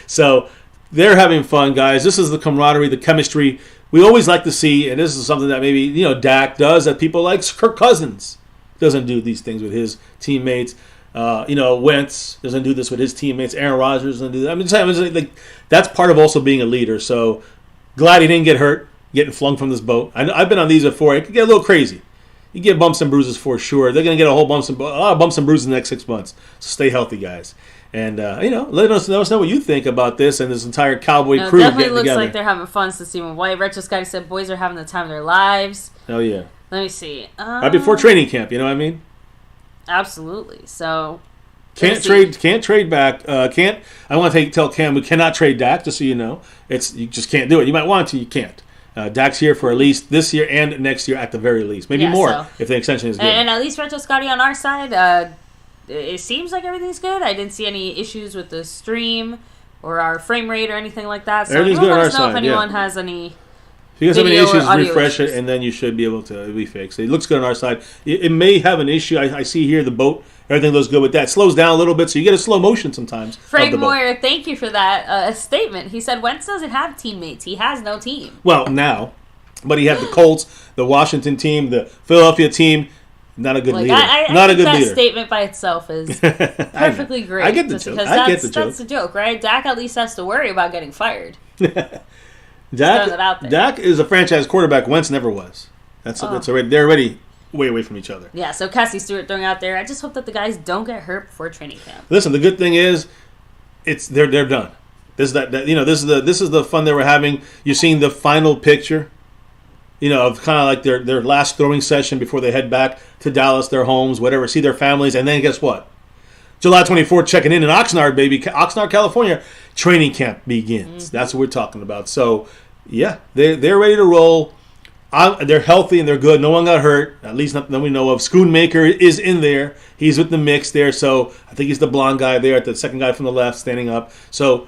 So they're having fun, guys. This is the camaraderie, the chemistry we always like to see, and this is something that maybe Dak does that people like. Kirk Cousins doesn't do these things with his teammates. Wentz doesn't do this with his teammates. Aaron Rodgers doesn't do that. I'm just saying, like, that's part of also being a leader. So glad he didn't get hurt, getting flung from this boat. I've been on these before. It could get a little crazy. You get bumps and bruises for sure. They're going to get a lot of bumps and bruises in the next 6 months. So stay healthy, guys. And, let us know what you think about this and this entire Cowboy crew getting together. It definitely looks like they're having fun since Stephen White. Retro Scotty said boys are having the time of their lives. Oh, yeah. Let me see. Right before training camp, you know what I mean? Absolutely. So... Can't trade back. I want to tell Cam we cannot trade Dak, just so you know. You just can't do it. You might want to, you can't. Dak's here for at least this year and next year at the very least. Maybe more if the extension is good. And at least Retro Scotty on our side, it seems like everything's good. I didn't see any issues with the stream or our frame rate or anything like that. So everything's good on our side. If anyone has any. If you guys have any issues, refresh it, and then you should be able to be fixed. It looks good on our side. It may have an issue. I see here the boat. Everything looks good with that. It slows down a little bit, so you get a slow motion sometimes. Frank Moyer, thank you for that statement. He said Wentz doesn't have teammates. He has no team. Well, now. But he had the Colts, the Washington team, the Philadelphia team. Not a good leader. Not a good leader. That statement by itself is perfectly great. I get the joke. That's the joke, right? Dak at least has to worry about getting fired. Dak is a franchise quarterback. Wentz never was. That's already, they're already way away from each other. Yeah, so Cassie Stewart throwing out there, I just hope that the guys don't get hurt before training camp. Listen, the good thing is they're done. This is the fun that we're having. You're seeing the final picture, of kind of like their last throwing session before they head back to Dallas, their homes, whatever, see their families, and then guess what? July 24th, checking in Oxnard, baby. Oxnard, California. Training camp begins. Mm-hmm. That's what we're talking about. So, yeah, they're ready to roll. They're healthy and they're good. No one got hurt, at least not that we know of. Schoonmaker is in there. He's with the mix there. So, I think he's the blonde guy there, the second guy from the left standing up. So,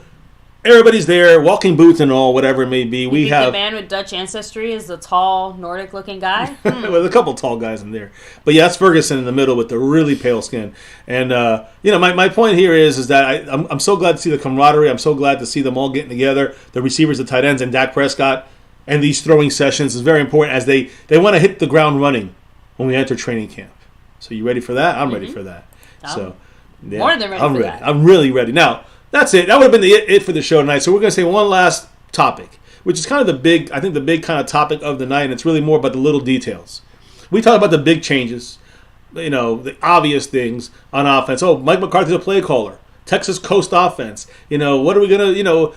everybody's there, walking boots and all, whatever it may be. We have the man with Dutch ancestry is the tall Nordic-looking guy. Well, there's a couple tall guys in there, but yeah, that's Ferguson in the middle with the really pale skin. And my point here is that I'm so glad to see the camaraderie. I'm so glad to see them all getting together. The receivers, the tight ends, and Dak Prescott, and these throwing sessions is very important as they want to hit the ground running when we enter training camp. So you ready for that? I'm ready for that. So more than ready. I'm for ready. That. I'm really ready now. That's it. That would have been it for the show tonight. So we're going to say one last topic, which is kind of the big kind of topic of the night, and it's really more about the little details. We talk about the big changes, the obvious things on offense. Oh, Mike McCarthy's a play caller. Texas Coast offense. What are we going to,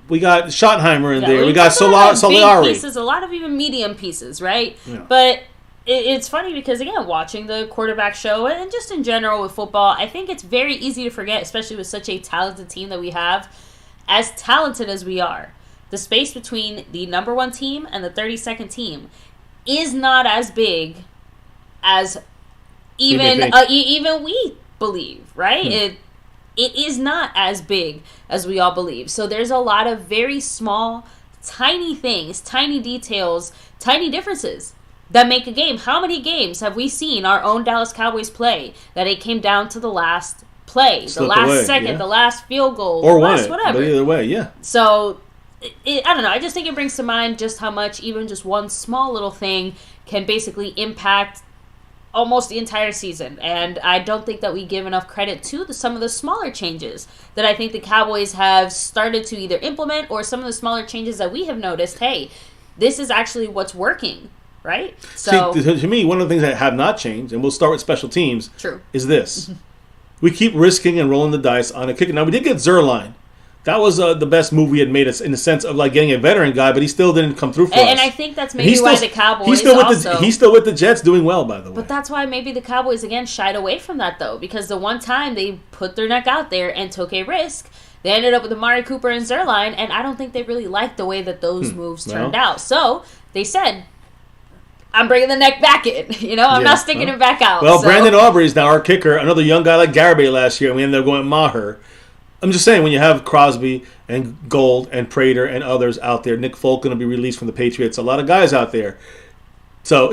we got Schottenheimer in there. We got Solari. Pieces, a lot of even medium pieces, right? Yeah. But it's funny because, again, watching the quarterback show and just in general with football, I think it's very easy to forget, especially with such a talented team that we have, as talented as we are. The space between the number one team and the 32nd team is not as big as even we believe, right? It is not as big as we all believe. So there's a lot of very small, tiny things, tiny details, tiny differences that make a game. How many games have we seen our own Dallas Cowboys play that it came down to the last play, the last second, the last field goal, or whatever. But either way, yeah. So, I don't know. I just think it brings to mind just how much even just one small little thing can basically impact almost the entire season. And I don't think that we give enough credit to some of the smaller changes that I think the Cowboys have started to either implement, or some of the smaller changes that we have noticed, hey, this is actually what's working. Right? So, see, to me, one of the things that have not changed, and we'll start with special teams, is this. We keep risking and rolling the dice on a kicker. Now, we did get Zerline. That was the best move we had made, in the sense of like getting a veteran guy, but he still didn't come through for us. And I think that's maybe why the Cowboys he's still with the Jets doing well, by the way. But that's why maybe the Cowboys, again, shied away from that, though, because the one time they put their neck out there and took a risk, they ended up with Amari Cooper and Zerline, and I don't think they really liked the way that those moves turned out. So they said, I'm bringing the neck back in. I'm not sticking it back out. Well, Brandon Aubrey's now our kicker. Another young guy like Garibay last year, and we ended up going Maher. I'm just saying, when you have Crosby and Gold and Prater and others out there, Nick Folk going to be released from the Patriots, a lot of guys out there. So,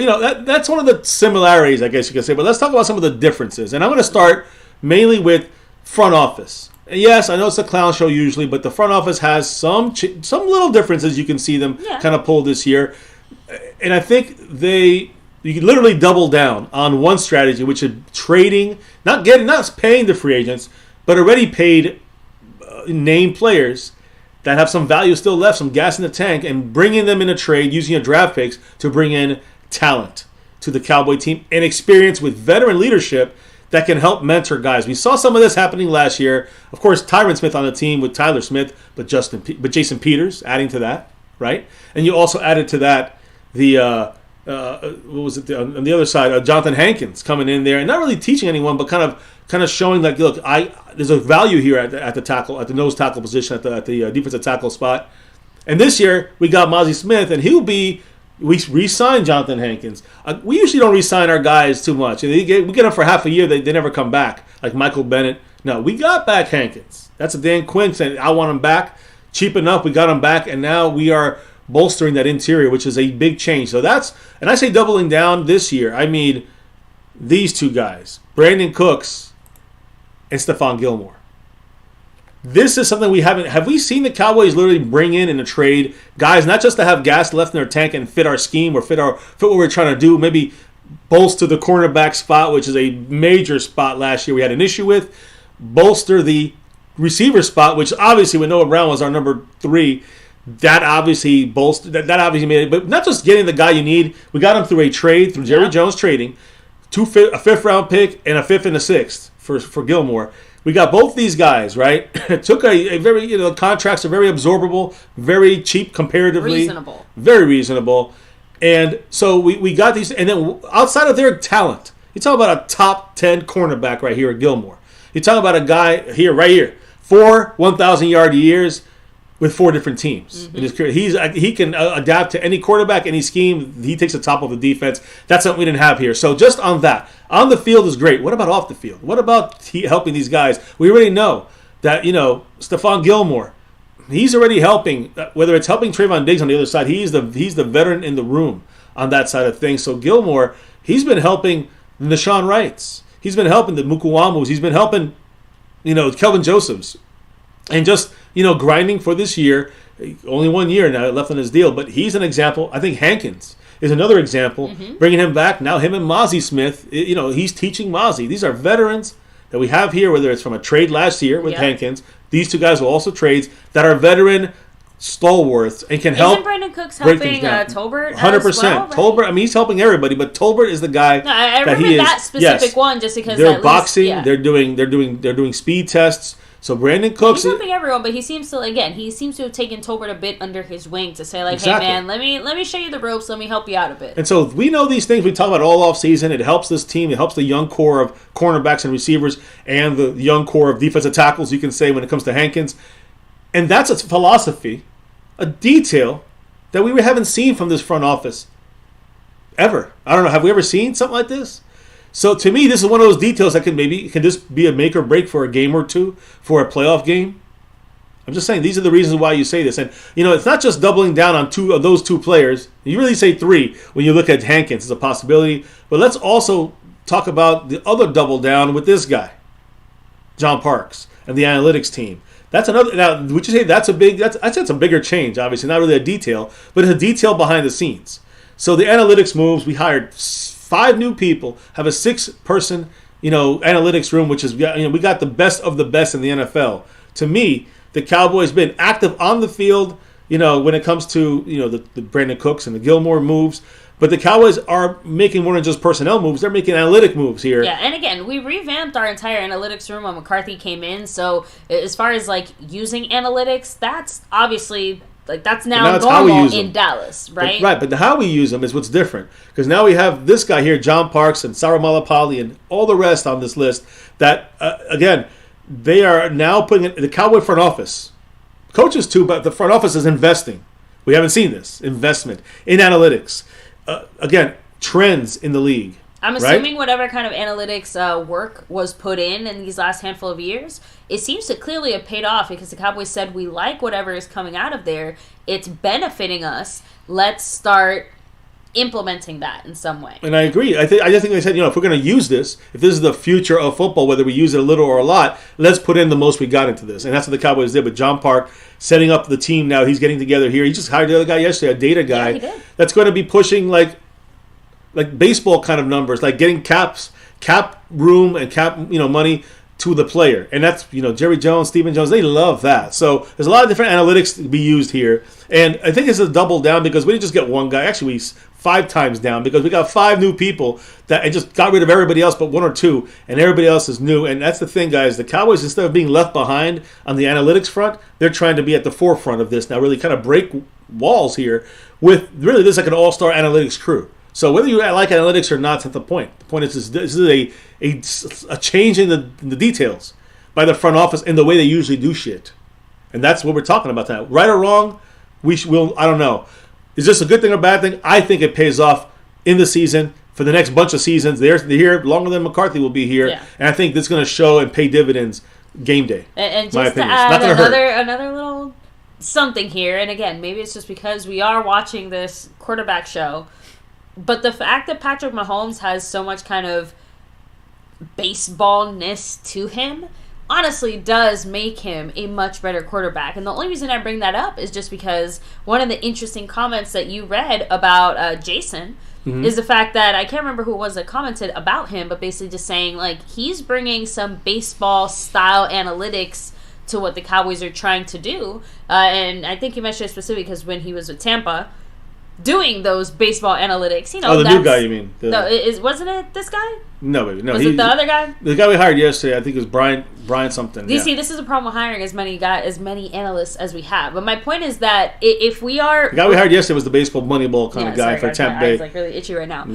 that's one of the similarities, I guess you could say. But let's talk about some of the differences. And I'm going to start mainly with front office. And yes, I know it's a clown show usually, but the front office has some little differences. You can see them kind of pull this year. And I think you can literally double down on one strategy, which is trading, not paying the free agents, but already paid named players that have some value still left, some gas in the tank, and bringing them in a trade using your draft picks to bring in talent to the Cowboy team and experience with veteran leadership that can help mentor guys. We saw some of this happening last year. Of course, Tyron Smith on the team with Tyler Smith, but Jason Peters adding to that, right? And you also added to that on the other side, Jonathan Hankins coming in there and not really teaching anyone, but kind of showing like, look, there's a value here at the tackle, at the nose tackle position, at the defensive tackle spot, And this year, we got Mazi Smith, and we re-signed Jonathan Hankins. We usually don't re-sign our guys too much. We get them for half a year, they never come back, like Michael Bennett. No, we got back Hankins. That's a Dan Quinn saying, I want him back. Cheap enough, we got him back, and now we are bolstering that interior, which is a big change. So and I say doubling down this year, I mean these two guys, Brandon Cooks and Stephon Gilmore. This is something we haven't. Have we seen the Cowboys literally bring in a trade guys, not just to have gas left in their tank and fit our scheme or fit what we're trying to do, maybe bolster the cornerback spot, which is a major spot last year we had an issue with, bolster the receiver spot, which obviously when Noah Brown was our number 3, that obviously bolstered, that obviously made it. But not just getting the guy you need, we got him through a trade, through Jerry Jones trading, a 5th round pick and a 5th and a 6th for Gilmore. We got both these guys, right? It took a very, contracts are very absorbable, very cheap comparatively. Reasonable. Very reasonable. And so we got these, and then outside of their talent, you talk about a top 10 cornerback right here at Gilmore. You talk about a guy right here, 4 1,000-yard years with 4 different teams in his career. He can adapt to any quarterback, any scheme. He takes the top of the defense. That's something we didn't have here. So just on that, on the field is great. What about off the field? What about helping these guys? We already know that Stephon Gilmore, he's already helping. Whether it's helping Trayvon Diggs on the other side, he's the veteran in the room on that side of things. So Gilmore, he's been helping the Nashawn Wrights. He's been helping the Mukuwamus. He's been helping Kelvin Josephs, and just grinding for this year. Only 1 year now left on his deal, but he's an example. I think Hankins is another example. Bringing him back now, him and Mazi Smith. He's teaching Mazi. These are veterans that we have here, whether it's from a trade last year with Hankins. These two guys were also trades that are veteran stalwarts and can help. Isn't Brandon Cooks helping Tolbert? 100%. Well, right? Tolbert. He's helping everybody, but Tolbert is the guy. No, I remember that specific one just because they're boxing. They're doing speed tests. So Brandon Cooks, he's helping everyone, but he seems to have taken Tolbert a bit under his wing to say hey man, let me show you the ropes, let me help you out a bit. And so we know these things. We talk about all off season. It helps this team. It helps the young core of cornerbacks and receivers, and the young core of defensive tackles. You can say when it comes to Hankins, and that's a philosophy, a detail that we haven't seen from this front office ever. I don't know. Have we ever seen something like this? So to me, this is one of those details that can this be a make or break for a game or two, for a playoff game. I'm just saying these are the reasons why you say this. And it's not just doubling down on 2 of those 2 players. You really say 3 when you look at Hankins as a possibility. But let's also talk about the other double down with this guy, John Parks, and the analytics team. That's another. Now, would you say that's a bigger change? Obviously, not really a detail, but it's a detail behind the scenes. So the analytics moves. We hired 5 new people, have a 6-person, analytics room, which is, we got the best of the best in the NFL. To me, the Cowboys been active on the field, when it comes to, the Brandon Cooks and the Gilmore moves. But the Cowboys are making more than just personnel moves. They're making analytic moves here. Yeah, and again, we revamped our entire analytics room when McCarthy came in. So as far as, using analytics, that's obviously... that's now normal in Dallas, right? But how we use them is what's different. Because now we have this guy here, John Parks and Sarah Malapalli and all the rest on this list that, again, they are now putting in the Cowboy front office. Coaches too, but the front office is investing. We haven't seen this. Investment in analytics. Again, trends in the league. I'm assuming whatever kind of analytics work was put in these last handful of years, it seems to clearly have paid off because the Cowboys said we like whatever is coming out of there. It's benefiting us. Let's start implementing that in some way. And I agree. I just think they said, if we're going to use this, if this is the future of football, whether we use it a little or a lot, let's put in the most we got into this. And that's what the Cowboys did with John Park setting up the team now. He's getting together here. He just hired the other guy yesterday, a data guy. Yeah, he did. That's going to be pushing like baseball kind of numbers, like getting cap room and cap money to the player. And that's Jerry Jones, Stephen Jones, they love that. So there's a lot of different analytics to be used here. And I think it's a double down because we didn't just get one guy. Actually, we 5 times down because we got 5 new people and just got rid of everybody else but 1 or 2, and everybody else is new. And that's the thing, guys. The Cowboys, instead of being left behind on the analytics front, they're trying to be at the forefront of this now, really kind of break walls here with really this is like an all-star analytics crew. So whether you like analytics or not, that's not the point. The point is this is a change in the details by the front office in the way they usually do shit. And that's what we're talking about now. Right or wrong, we'll. I don't know. Is this a good thing or a bad thing? I think it pays off in the season for the next bunch of seasons. They're here longer than McCarthy will be here, and I think that's going to show and pay dividends game day. And just to add another little something here, and again, maybe it's just because we are watching this quarterback show, but the fact that Patrick Mahomes has so much kind of baseballness to him honestly does make him a much better quarterback. And the only reason I bring that up is just because one of the interesting comments that you read about Jason is the fact that, I can't remember who it was that commented about him, but basically just saying, like, he's bringing some baseball-style analytics to what the Cowboys are trying to do. And I think he mentioned it specifically because when he was with Tampa, doing those baseball analytics, you know. Oh, the new guy, you mean? Wasn't it this guy? No, baby, no. Was it the other guy? The guy we hired yesterday, I think it was Brian something. You see, this is a problem with hiring as many analysts as we have. But my point is that if we are... The guy we hired yesterday was the baseball Moneyball kind of guy for Tampa Bay. I was like really itchy right now.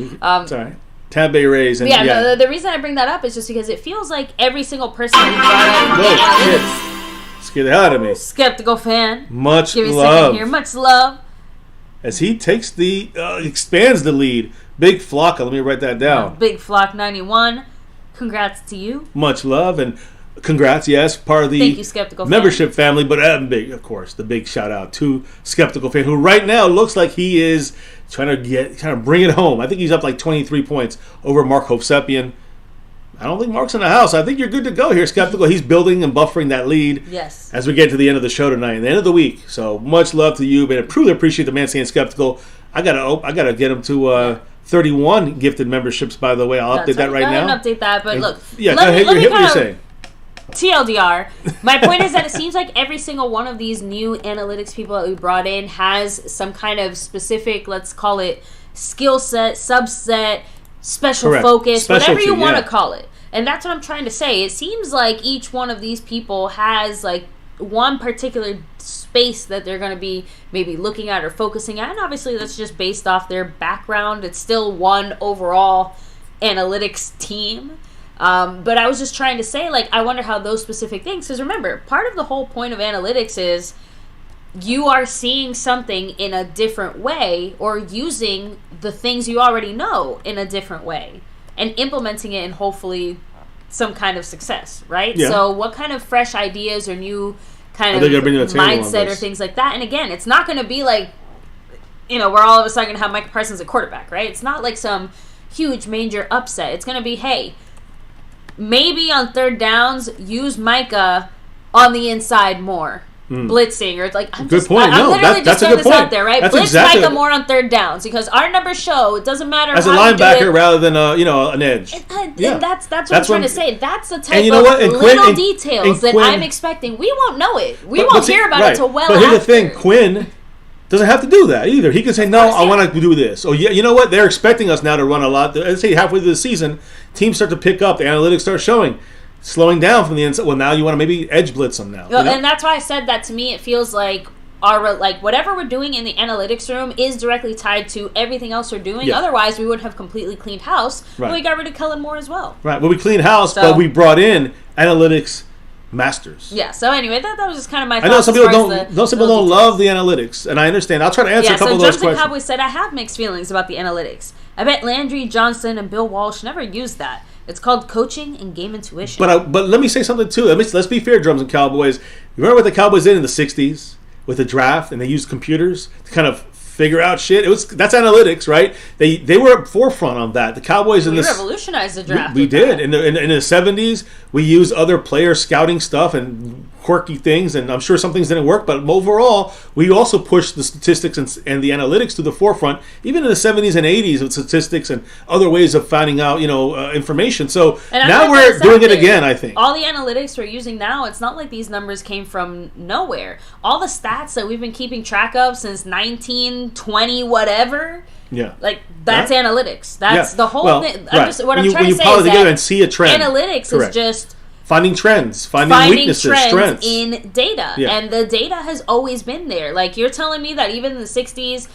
Sorry. Tampa Bay Rays. And, no, the reason I bring that up is just because it feels like every single person we brought up... Scared the hell out of me. Skeptical fan. Much Give me love. a second here. Much love. As he takes expands the lead. Big Flocka, let me write that down. Big Flock 91. Congrats to you. Much love and congrats, yes, part of the Thank you, Skeptical membership family, but big, of course, the big shout out to Skeptical Fan, who right now looks like he is trying to bring it home. I think he's up like 23 points over Mark Hovsepian. I don't think Mark's in the house. I think you're good to go here, Skeptical. He's building and buffering that lead as we get to the end of the show tonight and the end of the week. So much love to you, man. I truly appreciate the man saying Skeptical. I gotta get him to 31 gifted memberships, by the way. I'll update that right now. Go ahead and update that, but look. Yeah, go ahead. Hit what you're saying. TLDR. My point is that it seems like every single one of these new analytics people that we brought in has some kind of specific, let's call it, skill set, subset, special focus, whatever you want to call it. And that's what I'm trying to say. It seems like each one of these people has like one particular space that they're going to be maybe looking at or focusing at. And obviously that's just based off their background. It's still one overall analytics team. But I was just trying to say, like, I wonder how those specific things, because remember, part of the whole point of analytics is you are seeing something in a different way or using the things you already know in a different way and implementing it in hopefully some kind of success, right? Yeah. So what kind of fresh ideas or new kind of mindset or things like that? And again, it's not going to be like, you know, we're all of a sudden going to have Micah Parsons at quarterback, right? It's not like some huge major upset. It's going to be, hey, maybe on third downs, use Micah on the inside more. Blitzing or like I'm literally just throwing this out there, right? That's Blitz exactly Micah more on third downs because our numbers show it doesn't matter as how a linebacker you do it. rather than an edge. And that's what I'm trying to say. That's the type of little details that I'm expecting. We won't know it. We won't hear about it until well after. But here's the thing, Quinn doesn't have to do that either. He can say, no, I want to do this. Oh, yeah, you know what? They're expecting us now to run a lot. Let's say halfway through the season, teams start to pick up. The analytics start showing. Slowing down from the inside. Well, now you want to maybe edge blitz them now. Well, and that's why I said that to me. It feels like whatever we're doing in the analytics room is directly tied to everything else we're doing. Yeah. Otherwise, we would have completely cleaned house. Right. But we got rid of Kellen Moore as well. Right. Well, we cleaned house, but we brought in analytics masters. Yeah. So anyway, that was just kind of my thoughts. I know some people don't love the analytics, and I understand. I'll try to answer a couple of those questions. Cowboys said I have mixed feelings about the analytics. I bet Landry Johnson and Bill Walsh never used that. It's called coaching and game intuition. But let me say something too. Let's be fair, Drums and Cowboys. You remember what the Cowboys did in the '60s with the draft, and they used computers to kind of figure out shit. That's analytics, right? They were up forefront on that. The Cowboys we revolutionized the draft. We did in the '70s. We used other player scouting stuff and quirky things, and I'm sure some things didn't work. But overall, we also pushed the statistics and the analytics to the forefront, even in the '70s and '80s with statistics and other ways of finding out, information. So now we're doing it again. I think all the analytics we're using now, it's not like these numbers came from nowhere. All the stats that we've been keeping track of since 1920, whatever. Yeah, like that's analytics. That's the whole thing. Right. What I'm trying to say is that and see a trend. Analytics is just finding trends, finding weaknesses, strengths in data, and the data has always been there. Like you're telling me that even in the '60s,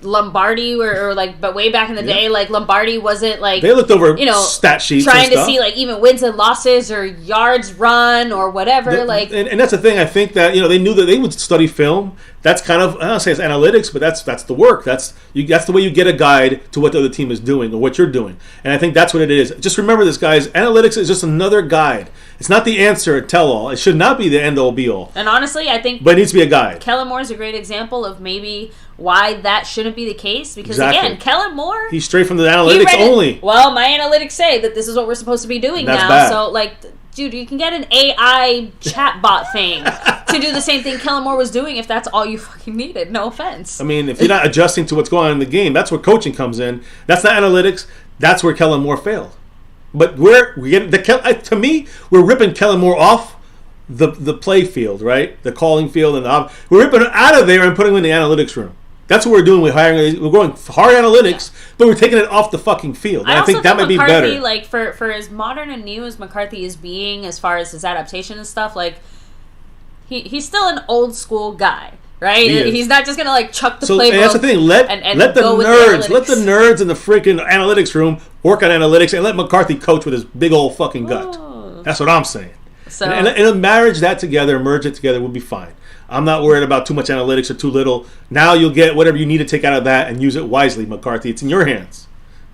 Lombardi or like, but way back in the day, like Lombardi wasn't like they looked over stat sheets, trying to see like even wins and losses or yards run or whatever. And that's the thing. I think that they knew that they would study film. That's kind of, I don't say it's analytics, but that's the work. That's the way you get a guide to what the other team is doing or what you're doing. And I think that's what it is. Just remember this, guys. Analytics is just another guide. It's not the answer, tell all. It should not be the end all be all. And honestly, I think, but it needs to be a guide. Kellen Moore is a great example of maybe why that shouldn't be the case. Because again, Kellen Moore, he's straight from the analytics only. Well, my analytics say that this is what we're supposed to be doing now. Bad. So like, dude, you can get an AI chatbot thing to do the same thing Kellen Moore was doing if that's all you fucking needed. No offense. I mean, if you're not adjusting to what's going on in the game, that's where coaching comes in. That's not analytics. That's where Kellen Moore failed. But to me, we're ripping Kellen Moore off the play field, right? The calling field, and we're ripping him out of there and putting him in the analytics room. That's what we're doing. We're going hard analytics, but we're taking it off the fucking field. And I think that might be better. Like for as modern and new as McCarthy is being, as far as his adaptation and stuff, like he's still an old school guy, right? He's not just gonna like chuck the playbook. And that's the thing. Let the nerds in the freaking analytics room work on analytics, and let McCarthy coach with his big old fucking gut. Ooh. That's what I'm saying. So And merge that together, merge it together, we'll be fine. I'm not worried about too much analytics or too little. Now you'll get whatever you need to take out of that and use it wisely, McCarthy. It's in your hands.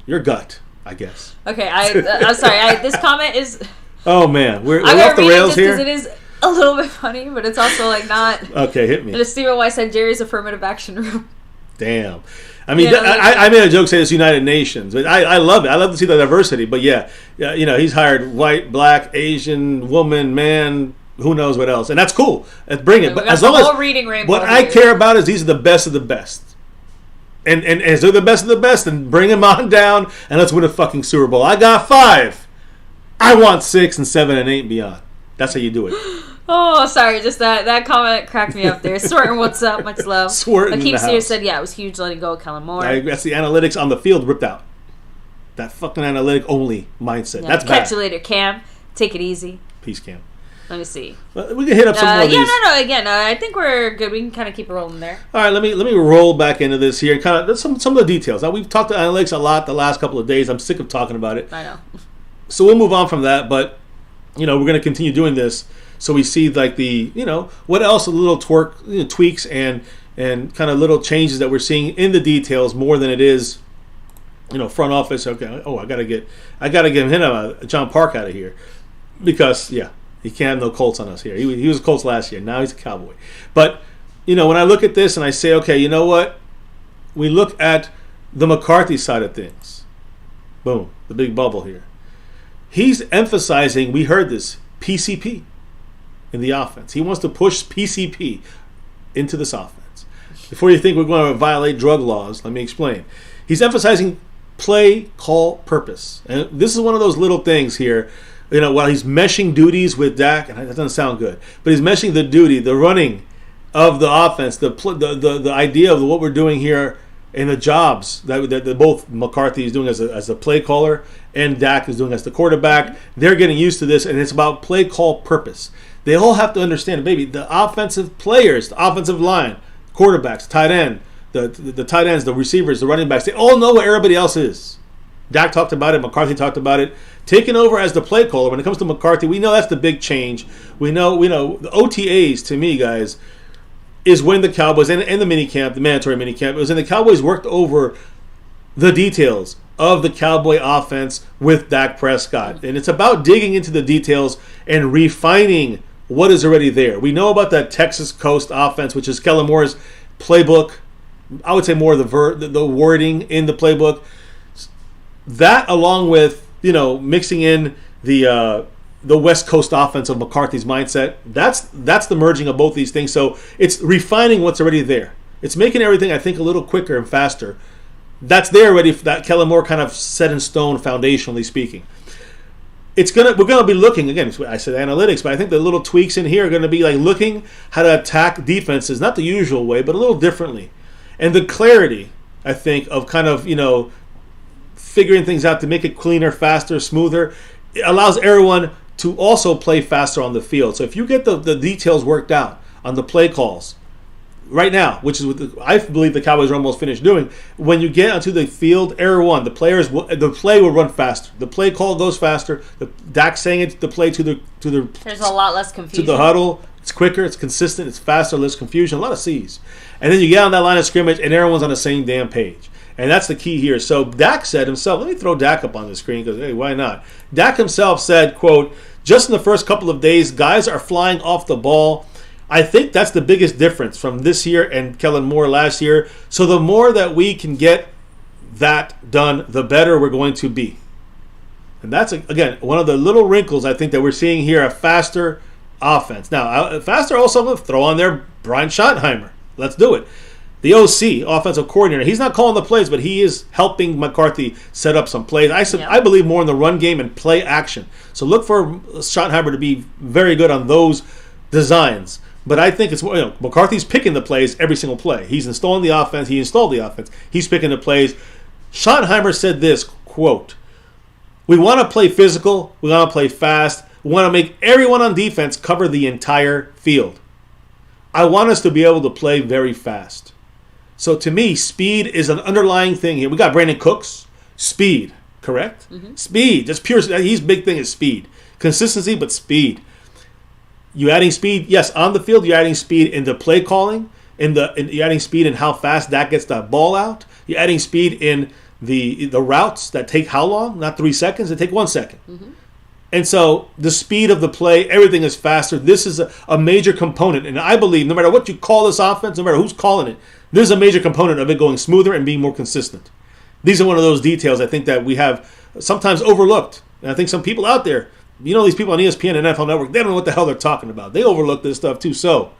Your gut, I guess. Okay, I'm sorry. This comment is... Oh, man. We're off the rails here? Because it is a little bit funny, but it's also like not... Okay, hit me. Just Stephen Weiss said Jerry's affirmative action room. Damn. I mean, I made a joke saying it's United Nations. But I love it. I love to see the diversity. But yeah, he's hired white, black, Asian, woman, man... Who knows what else? And that's cool. Let's bring it. But as long as what I care about is these are the best of the best. And as they're the best of the best, then bring them on down and let's win a fucking Super Bowl. I got 5. I want 6 and 7 and 8 and beyond. That's how you do it. Oh, sorry. Just that comment cracked me up there. Swerton, what's up? Much love. Swerton Akeem Sears said, yeah, it was huge letting go of Kellen Moore. That's the analytics on the field ripped out. That fucking analytic only mindset. Yeah, that's bad. Catch you later, Cam. Take it easy. Peace, Cam. Let me see. We can hit up some more of these. Again, I think we're good. We can kind of keep it rolling there. All right, let me roll back into this here and kind of some of the details. Now, we've talked to analytics a lot the last couple of days. I'm sick of talking about it. I know. So we'll move on from that, but we're going to continue doing this so we see like the what else, a little tweaks and kind of little changes that we're seeing in the details more than it is front office. Okay, I gotta get him John Park out of here because he can't have no Colts on us here. He was a Colts last year. Now he's a Cowboy. But, when I look at this and I say, okay, you know what? We look at the McCarthy side of things. Boom. The big bubble here. He's emphasizing, we heard this, PCP in the offense. He wants to push PCP into this offense. Before you think we're going to violate drug laws, let me explain. He's emphasizing play, call, purpose. And this is one of those little things here. While he's meshing duties with Dak, and that doesn't sound good, but he's meshing the duty, the running of the offense, the idea of what we're doing here in the jobs that both McCarthy is doing as a play caller and Dak is doing as the quarterback. They're getting used to this, and it's about play, call, purpose. They all have to understand, baby, the offensive players, the offensive line, quarterbacks, tight end, the tight ends, the receivers, the running backs, they all know what everybody else is. Dak talked about it. McCarthy talked about it. Taking over as the play caller, when it comes to McCarthy, we know that's the big change. We know the OTAs, to me, guys, is when the Cowboys, and the minicamp, the mandatory minicamp, it was when the Cowboys worked over the details of the Cowboy offense with Dak Prescott. And it's about digging into the details and refining what is already there. We know about that Texas Coast offense, which is Kellen Moore's playbook. I would say more of the wording in the playbook. That, along with mixing in the West Coast offense of McCarthy's mindset, that's the merging of both these things. So it's refining what's already there. It's making everything, I think, a little quicker and faster. That's there already. That Kellen Moore kind of set in stone, foundationally speaking. We're gonna be looking again. I said analytics, but I think the little tweaks in here are going to be like looking how to attack defenses, not the usual way, but a little differently, and the clarity, I think, of kind of figuring things out to make it cleaner, faster, smoother. It allows everyone to also play faster on the field. So if you get the details worked out on the play calls, right now, which is what I believe the Cowboys are almost finished doing. When you get onto the field, error one, the play will run faster. The play call goes faster. Dak saying it, the play to the there's a lot less confusion to the huddle. It's quicker, it's consistent, it's faster, less confusion, a lot of C's. And then you get on that line of scrimmage, and everyone's on the same damn page. And that's the key here. So Dak said himself, let me throw Dak up on the screen because, hey, why not? Dak himself said, quote, just in the first couple of days, guys are flying off the ball. I think that's the biggest difference from this year and Kellen Moore last year. So the more that we can get that done, the better we're going to be. And that's, again, one of the little wrinkles I think that we're seeing here, a faster offense. Now, faster also, throw on there Brian Schottenheimer. Let's do it. The OC, offensive coordinator, he's not calling the plays, but he is helping McCarthy set up some plays. I believe more in the run game and play action. So look for Schottenheimer to be very good on those designs. But I think it's McCarthy's picking the plays every single play. He's installing the offense. He installed the offense. He's picking the plays. Schottenheimer said this, quote, we want to play physical. We want to play fast. We want to make everyone on defense cover the entire field. I want us to be able to play very fast. So to me, speed is an underlying thing here. We got Brandon Cooks. Speed, correct? Mm-hmm. Speed. Just pure. His big thing is speed. Consistency, but speed. You adding speed, yes, on the field, you're adding speed in the play calling. You're adding speed in how fast Dak gets that ball out. You're adding speed in the routes that take how long? Not 3 seconds. They take 1 second. Mm-hmm. And so the speed of the play, everything is faster. This is a major component. And I believe no matter what you call this offense, no matter who's calling it, this is a major component of it going smoother and being more consistent. These are one of those details I think that we have sometimes overlooked. And I think some people out there, these people on ESPN and NFL Network, they don't know what the hell they're talking about. They overlook this stuff too. So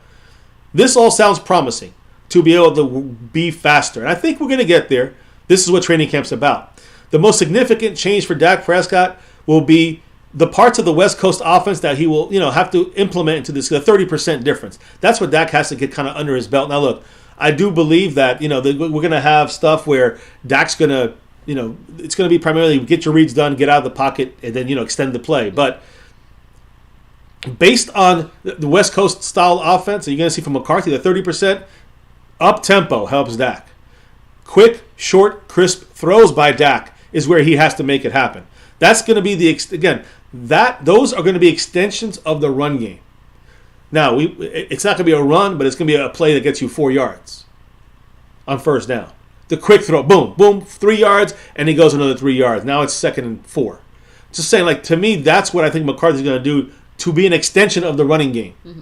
this all sounds promising to be able to be faster. And I think we're going to get there. This is what training camp's about. The most significant change for Dak Prescott will be the parts of the West Coast offense that he will, have to implement into this, the 30% difference. That's what Dak has to get kind of under his belt. Now, look, I do believe that, we're going to have stuff where Dak's going to, it's going to be primarily get your reads done, get out of the pocket, and then, extend the play. But based on the West Coast style offense, you're going to see from McCarthy, the 30% up-tempo helps Dak. Quick, short, crisp throws by Dak is where he has to make it happen. That's going to be those are going to be extensions of the run game. Now, it's not going to be a run, but it's going to be a play that gets you 4 yards on first down. The quick throw, boom, boom, 3 yards, and he goes another 3 yards. Now it's 2nd and 4. Just saying, to me, that's what I think McCarthy's going to do to be an extension of the running game. Mm-hmm.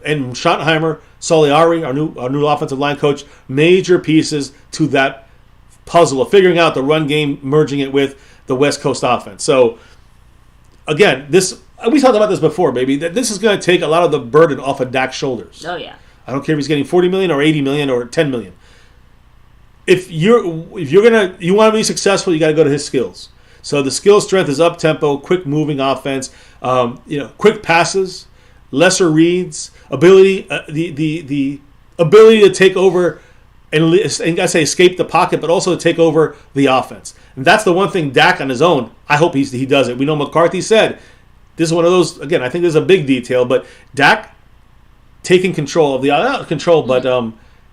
And Schottenheimer, Soliari, our new offensive line coach, major pieces to that puzzle of figuring out the run game, merging it with the West Coast offense. So, again, we talked about this before, baby. That this is going to take a lot of the burden off of Dak's shoulders. Oh yeah. I don't care if he's getting $40 million or $80 million or $10 million. If you want to be successful, you got to go to his skills. So the skill strength is up tempo, quick moving offense, quick passes, lesser reads, ability, the ability to take over and I say escape the pocket, but also to take over the offense. And that's the one thing Dak on his own, I hope he does it. We know McCarthy said, this is one of those, again, I think this is a big detail, but Dak taking control of not control, but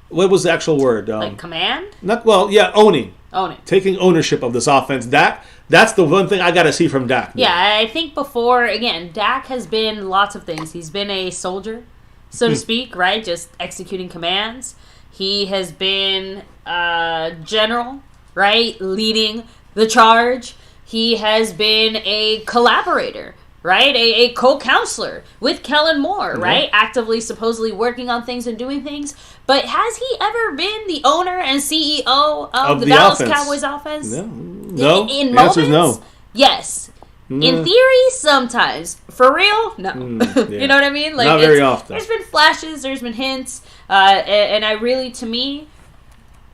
what was the actual word? Command? Owning. Own it. Taking ownership of this offense. That's the one thing I got to see from Dak. Yeah, I think before, again, Dak has been lots of things. He's been a soldier, so to speak, right? Just executing commands. He has been general, right? Leading the charge. He has been a collaborator, right? A co-counselor with Kellen Moore, right? Actively, supposedly working on things and doing things. But has he ever been the owner and CEO of the Dallas Cowboys offense? No. In the moments? answer is no. Yes. In theory, sometimes. For real, no. You know what I mean? Not very often. There's been flashes, there's been hints, and I really, to me,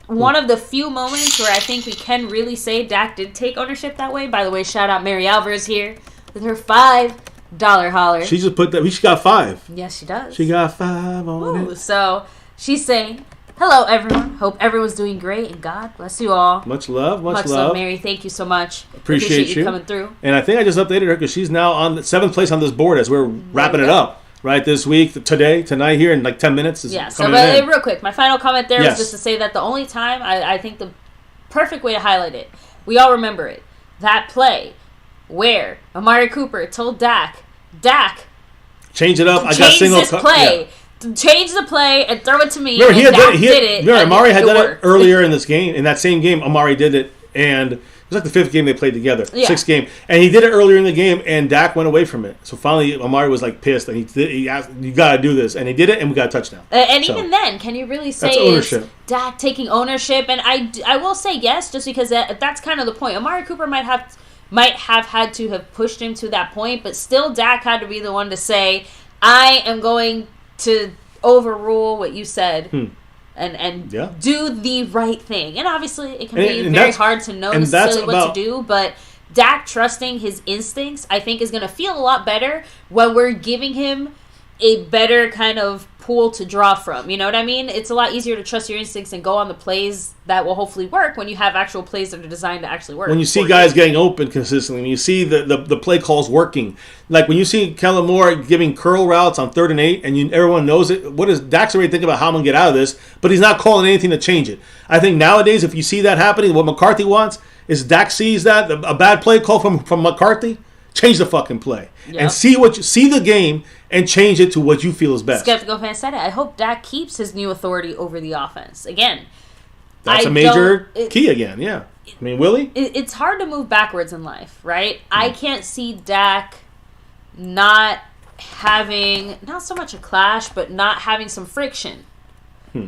one of the few moments where I think we can really say Dak did take ownership that way. By the way, shout out Mary Alvarez here with her $5 holler. She just put that. She got 5. Yes, she does. She got 5 on it. So she's saying, hello, everyone. Hope everyone's doing great, and God bless you all. Much love, much love, Mary. Thank you so much. Appreciate you coming through. And I think I just updated her because she's now on the 7th place on this board as we're wrapping it up. right, this week, tonight here in like 10 minutes. Yeah, so but real quick, my final comment there was just to say that the only time, I think the perfect way to highlight it, we all remember it, that play where Amari Cooper told Dak, change it up. I got single play. Yeah. Change the play and throw it to me. Remember, Dak did it. Remember, Amari had done it earlier in this game. In that same game, Amari did it, and it was like the 5th game they played together. Yeah. 6th game. And he did it earlier in the game, and Dak went away from it. So finally, Amari was like pissed, and he asked, you got to do this. And he did it, and we got a touchdown. Even then, can you really say is Dak taking ownership? And I will say yes, just because that's kind of the point. Amari Cooper might have had to have pushed him to that point, but still Dak had to be the one to say, I am going to overrule what you said and do the right thing. And obviously it can be very hard to know necessarily what to do, but Dak trusting his instincts, I think, is going to feel a lot better when we're giving him a better kind of pool to draw from. You know what I mean? It's a lot easier to trust your instincts and go on the plays that will hopefully work when you have actual plays that are designed to actually work. When you see guys getting open consistently, when you see the play calls working, like when you see Kellen Moore giving curl routes on 3rd and 8, and everyone knows it. What is Dak's already thinking about how I'm going to get out of this, but he's not calling anything to change it. I think nowadays, if you see that happening, what McCarthy wants is Dak sees that a bad play call from McCarthy, change the fucking play and see the game and change it to what you feel is best. Skeptical fan said it. I hope Dak keeps his new authority over the offense. Again, that's a major key again, yeah. I mean, will he? It's hard to move backwards in life, right? I can't see Dak not having, not so much a clash, but not having some friction.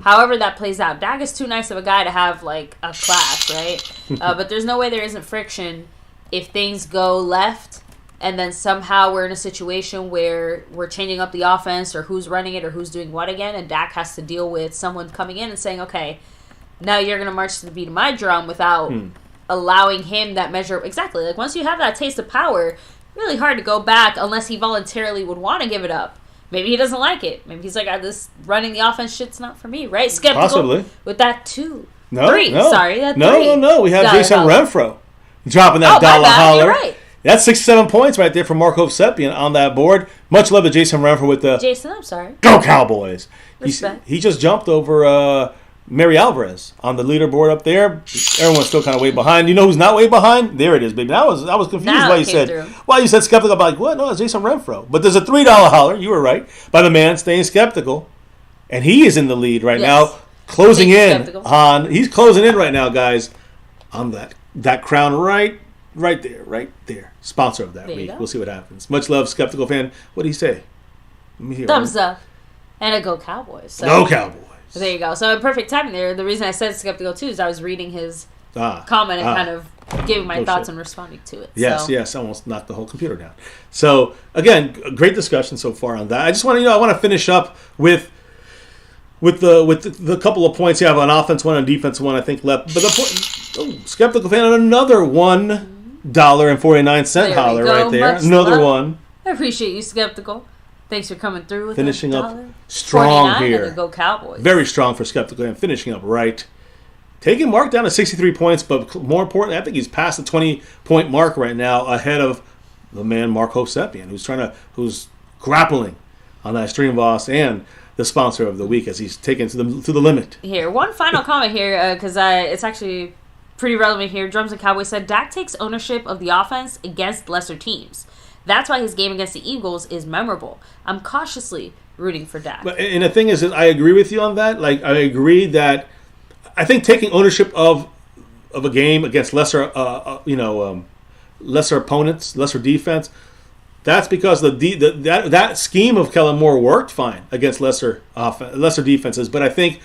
However that plays out. Dak is too nice of a guy to have, like, a clash, right? But there's no way there isn't friction if things go left and then somehow we're in a situation where we're changing up the offense or who's running it or who's doing what again, and Dak has to deal with someone coming in and saying, okay, now you're going to march to the beat of my drum without allowing him that measure. Exactly. Like, once you have that taste of power, really hard to go back unless he voluntarily would want to give it up. Maybe he doesn't like it. Maybe he's like, this running the offense shit's not for me, right? Skeptical. Possibly. With that three. We have Jason Renfro dropping that dollar holler. You're right. That's 67 points right there for Marco Seppian on that board. Much love to Jason Renfro with the Go Cowboys. He just jumped over Mary Alvarez on the leaderboard up there. Everyone's still kind of way behind. You know who's not way behind? There it is, baby. I was confused why you said skeptical. I'm like, what? No, it's Jason Renfro. But there's a $3 holler. You were right. By the man staying skeptical, and he is in the lead right now, closing in on. He's closing in right now, guys, on that crown right there. Sponsor of that week. We'll see what happens. Much love, skeptical fan. What did he say? Let me hear. Thumbs up. And a Go Cowboys. So. Go Cowboys. There you go. So, perfect timing there. The reason I said skeptical, too, is I was reading his comment and kind of giving my thoughts and responding to it. Yes. Almost knocked the whole computer down. So, again, great discussion so far on that. I just want to, I want to finish up with the couple of points you have on offense, one on defense, one I think left. But skeptical fan on another $1.49 holler right there. Another one. I appreciate you, skeptical. Thanks for coming through with finishing up strong here. Go Cowboys. Very strong for skeptical and finishing up right. Taking Mark down to 63 points, but more importantly, I think he's past the 20-point mark right now, ahead of the man Mark Hosepian, who's grappling on that stream boss and the sponsor of the week as he's taken to the limit. Here, one final comment here, because it's actually pretty relevant here. Drums and Cowboys said Dak takes ownership of the offense against lesser teams. That's why his game against the Eagles is memorable. I'm cautiously rooting for Dak. And the thing is I agree with you on that. Like, I agree that I think taking ownership of a game against lesser opponents, lesser defense, that's because that scheme of Kellen Moore worked fine against lesser defenses. But I think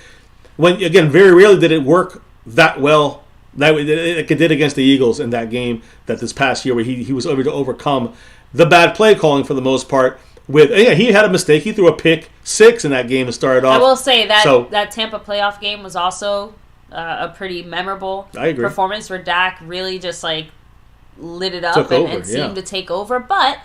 very rarely did it work that well that it did against the Eagles in that game that this past year where he was able to overcome the bad play calling for the most part. He had a mistake. He threw a pick 6 in that game to start off. I will say that Tampa playoff game was also a pretty memorable performance where Dak really just like lit it up and seemed to take over. But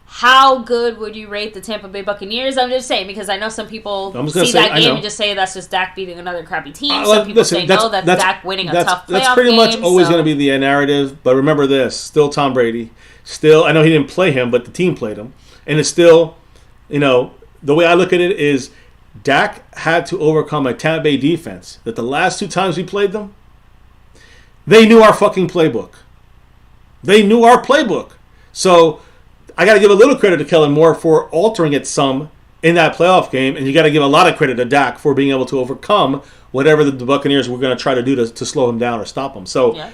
how good would you rate the Tampa Bay Buccaneers? I'm just saying, because I know some people see that game and just say that's just Dak beating another crappy team. Some people say, no, that's Dak winning a tough playoff game. That's pretty much always going to be the narrative. But remember this, still Tom Brady. Still, I know he didn't play him, but the team played him. And it's still the way I look at it is Dak had to overcome a Tampa Bay defense that the last 2 times we played them, they knew our fucking playbook. They knew our playbook. So I got to give a little credit to Kellen Moore for altering it some in that playoff game, and you got to give a lot of credit to Dak for being able to overcome whatever the Buccaneers were going to try to do to slow him down or stop him. So,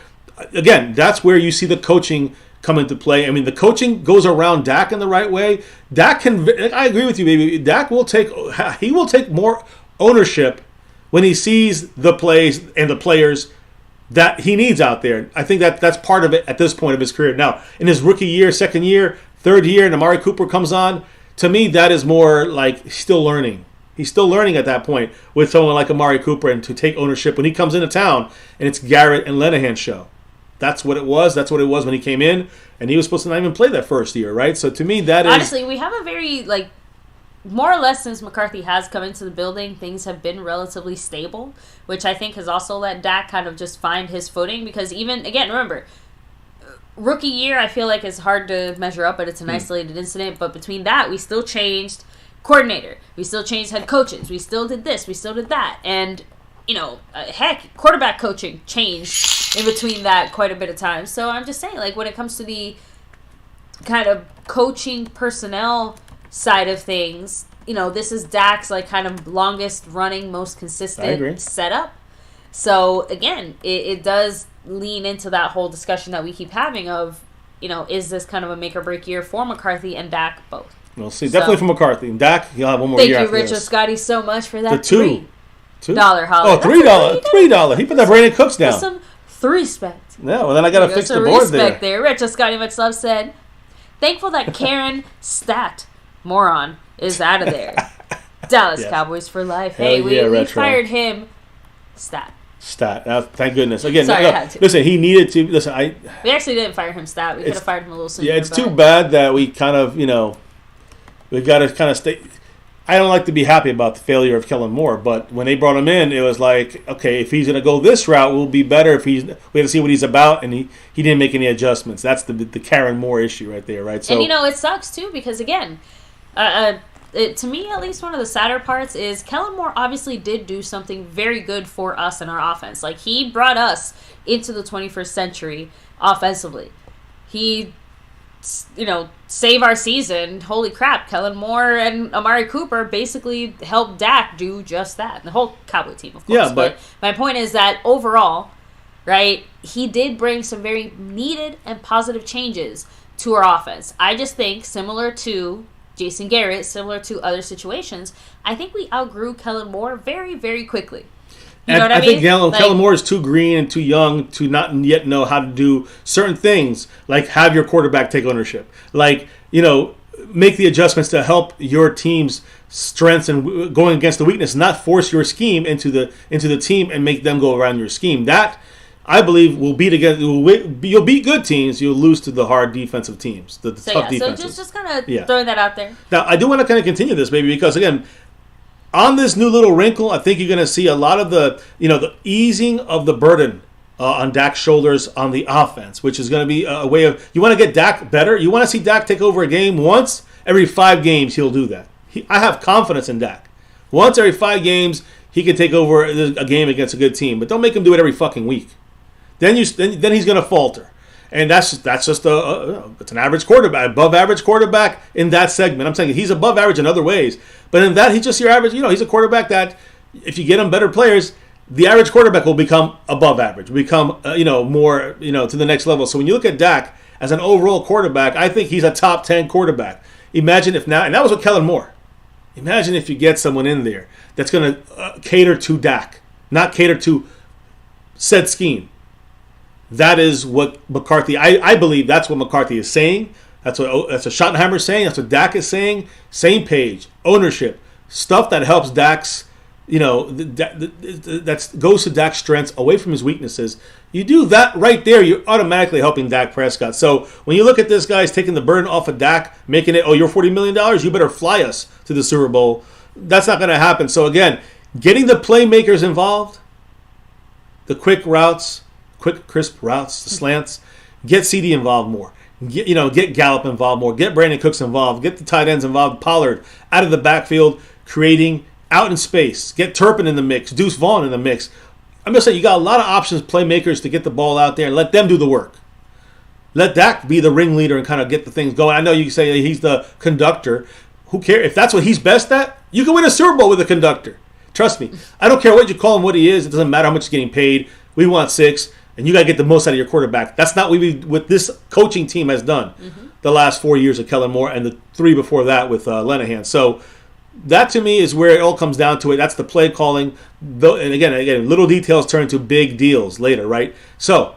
again, that's where you see the coaching come into play. I mean, the coaching goes around Dak in the right way. Dak can. I agree with you, baby. Dak will take more ownership when he sees the plays and the players that he needs out there. I think that's part of it at this point of his career. Now, in his rookie year, second year, third year, and Amari Cooper comes on, to me, that is more like still learning. He's still learning at that point with someone like Amari Cooper, and to take ownership when he comes into town and it's Garrett and Linehan's show. That's what it was. That's what it was when he came in, and he was supposed to not even play that first year, right? So to me, that is... Honestly, we have a very, more or less since McCarthy has come into the building, things have been relatively stable, which I think has also let Dak kind of just find his footing, because even, again, remember, rookie year I feel like is hard to measure up, but it's an isolated incident, but between that, we still changed coordinator, we still changed head coaches, we still did this, we still did that, and, heck, quarterback coaching changed in between that quite a bit of time. So I'm just saying, when it comes to the kind of coaching personnel side of things, this is Dak's kind of longest running, most consistent setup. So again, it does lean into that whole discussion that we keep having of, is this kind of a make or break year for McCarthy and Dak both? We'll see. Definitely for McCarthy. And Dak, he'll have one more year. Thank you, Rich Scotty, so much for that. $2 holiday. Oh, $3. He put that Brandon Cooks down. Some respect. Yeah, well then I gotta fix the board there. Rich Scotty Much Love said, thankful that Karen Stat moron is out of there. Dallas Cowboys for life. Hey, we fired him. Stat. Thank goodness. Again, sorry, I had to. Listen, he needed to. Listen, we actually didn't fire him. Stat. We could have fired him a little sooner. Yeah, it's too bad that we kind of, we've got to kind of stay. I don't like to be happy about the failure of Kellen Moore, but when they brought him in, it was like, okay, if he's going to go this route, we'll be better. We have to see what he's about, and he didn't make any adjustments. That's the Karen Moore issue right there, right? So, and it sucks too, because again, to me at least, one of the sadder parts is Kellen Moore obviously did do something very good for us in our offense. He brought us into the 21st century offensively. He save our season. Holy crap, Kellen Moore and Amari Cooper basically helped Dak do just that. The whole Cowboy team, of course. Yeah, but my point is that overall, right, he did bring some very needed and positive changes to our offense. I just think, similar to Jason Garrett, similar to other situations, I think we outgrew Kellen Moore very, very quickly. You know what I mean? think Kellen Moore is too green and too young to not yet know how to do certain things, like have your quarterback take ownership, make the adjustments to help your team's strengths and going against the weakness, not force your scheme into the team and make them go around your scheme. That, I believe, will beat against. You'll beat good teams. You'll lose to the hard defensive teams, the tough defenses. So just kind of throwing that out there. Now, I do want to kind of continue this, baby, because again, on this new little wrinkle, I think you're going to see a lot of the easing of the burden on Dak's shoulders on the offense, which is going to be a way of, you want to get Dak better. You want to see Dak take over a game once every 5 games. He'll do that. I have confidence in Dak. Once every 5 games, he can take over a game against a good team, but don't make him do it every fucking week. Then he's going to falter. And that's just it's an average quarterback, above average quarterback in that segment. I'm saying he's above average in other ways, but in that he's just your average. He's a quarterback that if you get him better players, the average quarterback will become above average, will become more to the next level. So when you look at Dak as an overall quarterback, I think he's a top 10 quarterback. Imagine if now, and that was with Kellen Moore. Imagine if you get someone in there that's going to cater to Dak, not cater to said scheme. That is what McCarthy, I believe that's what McCarthy is saying. That's what Schottenheimer is saying. That's what Dak is saying. Same page. Ownership. Stuff that helps Dak's, that goes to Dak's strengths away from his weaknesses. You do that right there, you're automatically helping Dak Prescott. So when you look at this guy's taking the burden off of Dak, making it, you're $40 million, you better fly us to the Super Bowl. That's not going to happen. So again, getting the playmakers involved, the quick routes, quick, crisp routes, the slants. Get CD involved more. get Gallup involved more, get Brandon Cooks involved, get the tight ends involved, Pollard out of the backfield, creating out in space, get Turpin in the mix, Deuce Vaughn in the mix. I'm just saying you got a lot of options, playmakers to get the ball out there and let them do the work. Let Dak be the ringleader and kind of get the things going. I know you say he's the conductor. Who cares? If that's what he's best at, you can win a Super Bowl with a conductor. Trust me. I don't care what you call him, what he is. It doesn't matter how much he's getting paid. We want 6. And you got to get the most out of your quarterback. That's not what this coaching team has done the last 4 years of Kellen Moore and the 3 before that with Linehan. So that to me is where it all comes down to it. That's the play calling. And again, little details turn into big deals later, right? So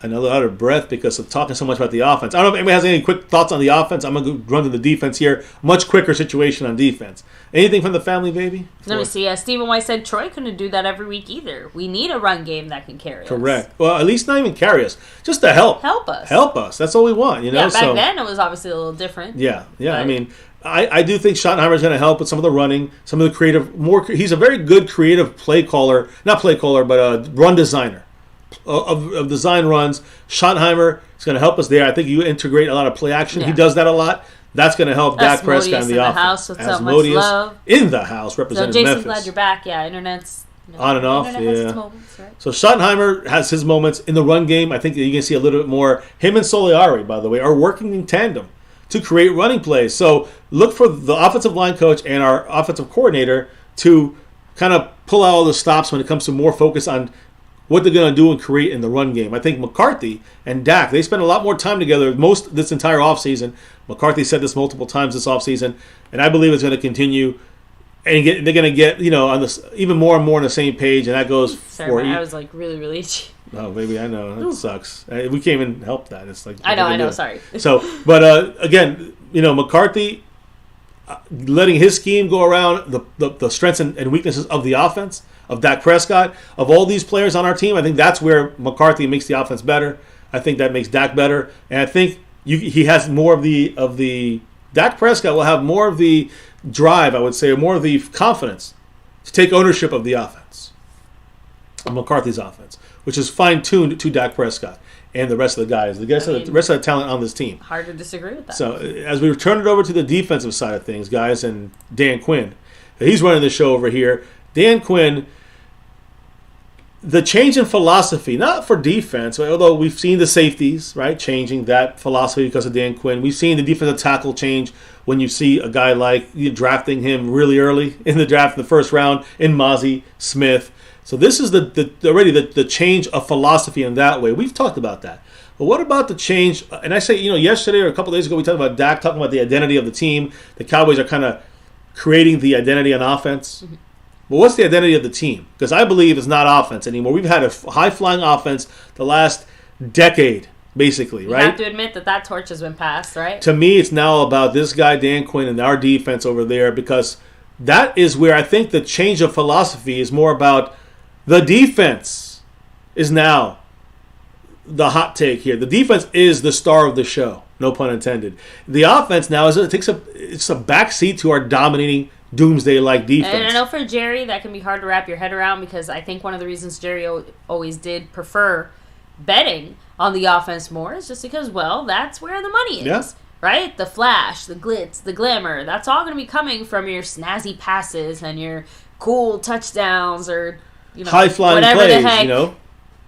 another out of breath because of talking so much about the offense. I don't know if anybody has any quick thoughts on the offense. I'm going to run to the defense here. Much quicker situation on defense. Anything from the family, baby? Let me see. Stephen White said Troy couldn't do that every week either. We need a run game that can carry us. Correct. Well, at least not even carry us. Just to help. Help us. Help us. That's all we want, Yeah, back then it was obviously a little different. Yeah. But I mean, I do think Schottenheimer's going to help with some of the running, some of the creative. He's a very good creative play caller. Not play caller, but a run designer. Of design runs. Schottenheimer is going to help us there. I think you integrate a lot of play action. Yeah. He does that a lot. That's going to help Dak Prescott in the offense. House with so much love. In the house, representing Jason, Memphis. Glad you're back. Yeah, internet's on and off. Internet has its moments, right? So Schottenheimer has his moments in the run game. I think you can see a little bit more. Him and Soliari, by the way, are working in tandem to create running plays. So look for the offensive line coach and our offensive coordinator to kind of pull out all the stops when it comes to more focus on what they're going to do and create in the run game. I think McCarthy and Dak, they spend a lot more time together this entire offseason. McCarthy said this multiple times this offseason, and I believe it's going to continue. And they're going to get, on this even more and more on the same page, and that goes Sorry, I was like really, really itchy. Oh, baby, I know. It sucks. We can't even help that. It's like I know, sorry. So, but again, McCarthy letting his scheme go around the strengths and weaknesses of the offense, of Dak Prescott, of all these players on our team. I think that's where McCarthy makes the offense better. I think that makes Dak better. And I think he has more of the Dak Prescott will have more of the drive, I would say, or more of the confidence to take ownership of the offense, of McCarthy's offense, which is fine-tuned to Dak Prescott and the rest of the guys, the rest of the talent on this team. Hard to disagree with that. So as we turn it over to the defensive side of things, guys, and Dan Quinn, he's running the show over here. Dan Quinn, the change in philosophy, not for defense, although we've seen the safeties, right, changing that philosophy because of Dan Quinn. We've seen the defensive tackle change when you see a guy like drafting him really early in the draft in the first round in Mazi Smith. So this is already the change of philosophy in that way. We've talked about that. But what about the change? And I say, yesterday or a couple days ago, we talked about Dak talking about the identity of the team. The Cowboys are kind of creating the identity on offense. Mm-hmm. But what's the identity of the team? Because I believe it's not offense anymore. We've had a high-flying offense the last decade, basically, right? You have to admit that torch has been passed, right? To me, it's now about this guy, Dan Quinn, and our defense over there, because that is where I think the change of philosophy is more about the defense is now the hot take here. The defense is the star of the show, no pun intended. The offense now it's a backseat to our dominating doomsday-like defense. And I know for Jerry that can be hard to wrap your head around, because I think one of the reasons Jerry always did prefer betting on the offense more is just because, well, that's where the money is. Yeah. Right? The flash, the glitz, the glamour, that's all going to be coming from your snazzy passes and your cool touchdowns or high-flying whatever plays, the heck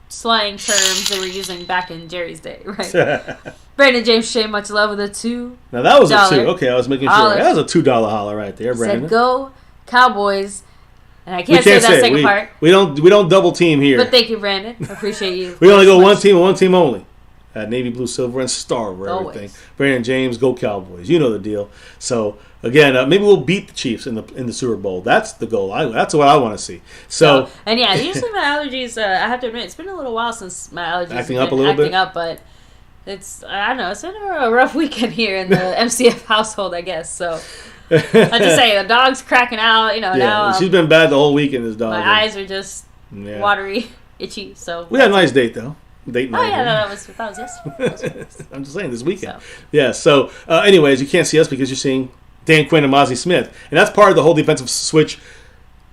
slang terms they were using back in Jerry's day, right? Brandon James Shea, much love with a $2. Now that was a 2. Okay, I was making sure. That was a $2 holler right there, Brandon. Said go Cowboys. And I can't say that second part. We don't double team here. But thank you, Brandon. I appreciate you. We only go one team and one team only. Navy, blue, silver, and star over everything. Brandon James, go Cowboys. You know the deal. So again, maybe we'll beat the Chiefs in the Super Bowl. That's the goal. That's what I want to see. So and yeah, usually my allergies. I have to admit, it's been a little while since my allergies acting up a little bit. But I don't know. It's been a rough weekend here in the MCF household, I guess. So I just say the dog's cracking out. Now she's been bad the whole weekend. This dog. My eyes are just watery, itchy. So we had a nice date though. Date night. Oh yeah, that was yesterday. I'm just saying this weekend. Yeah. So, anyways, you can't see us because you're seeing Dan Quinn and Mazi Smith, and that's part of the whole defensive switch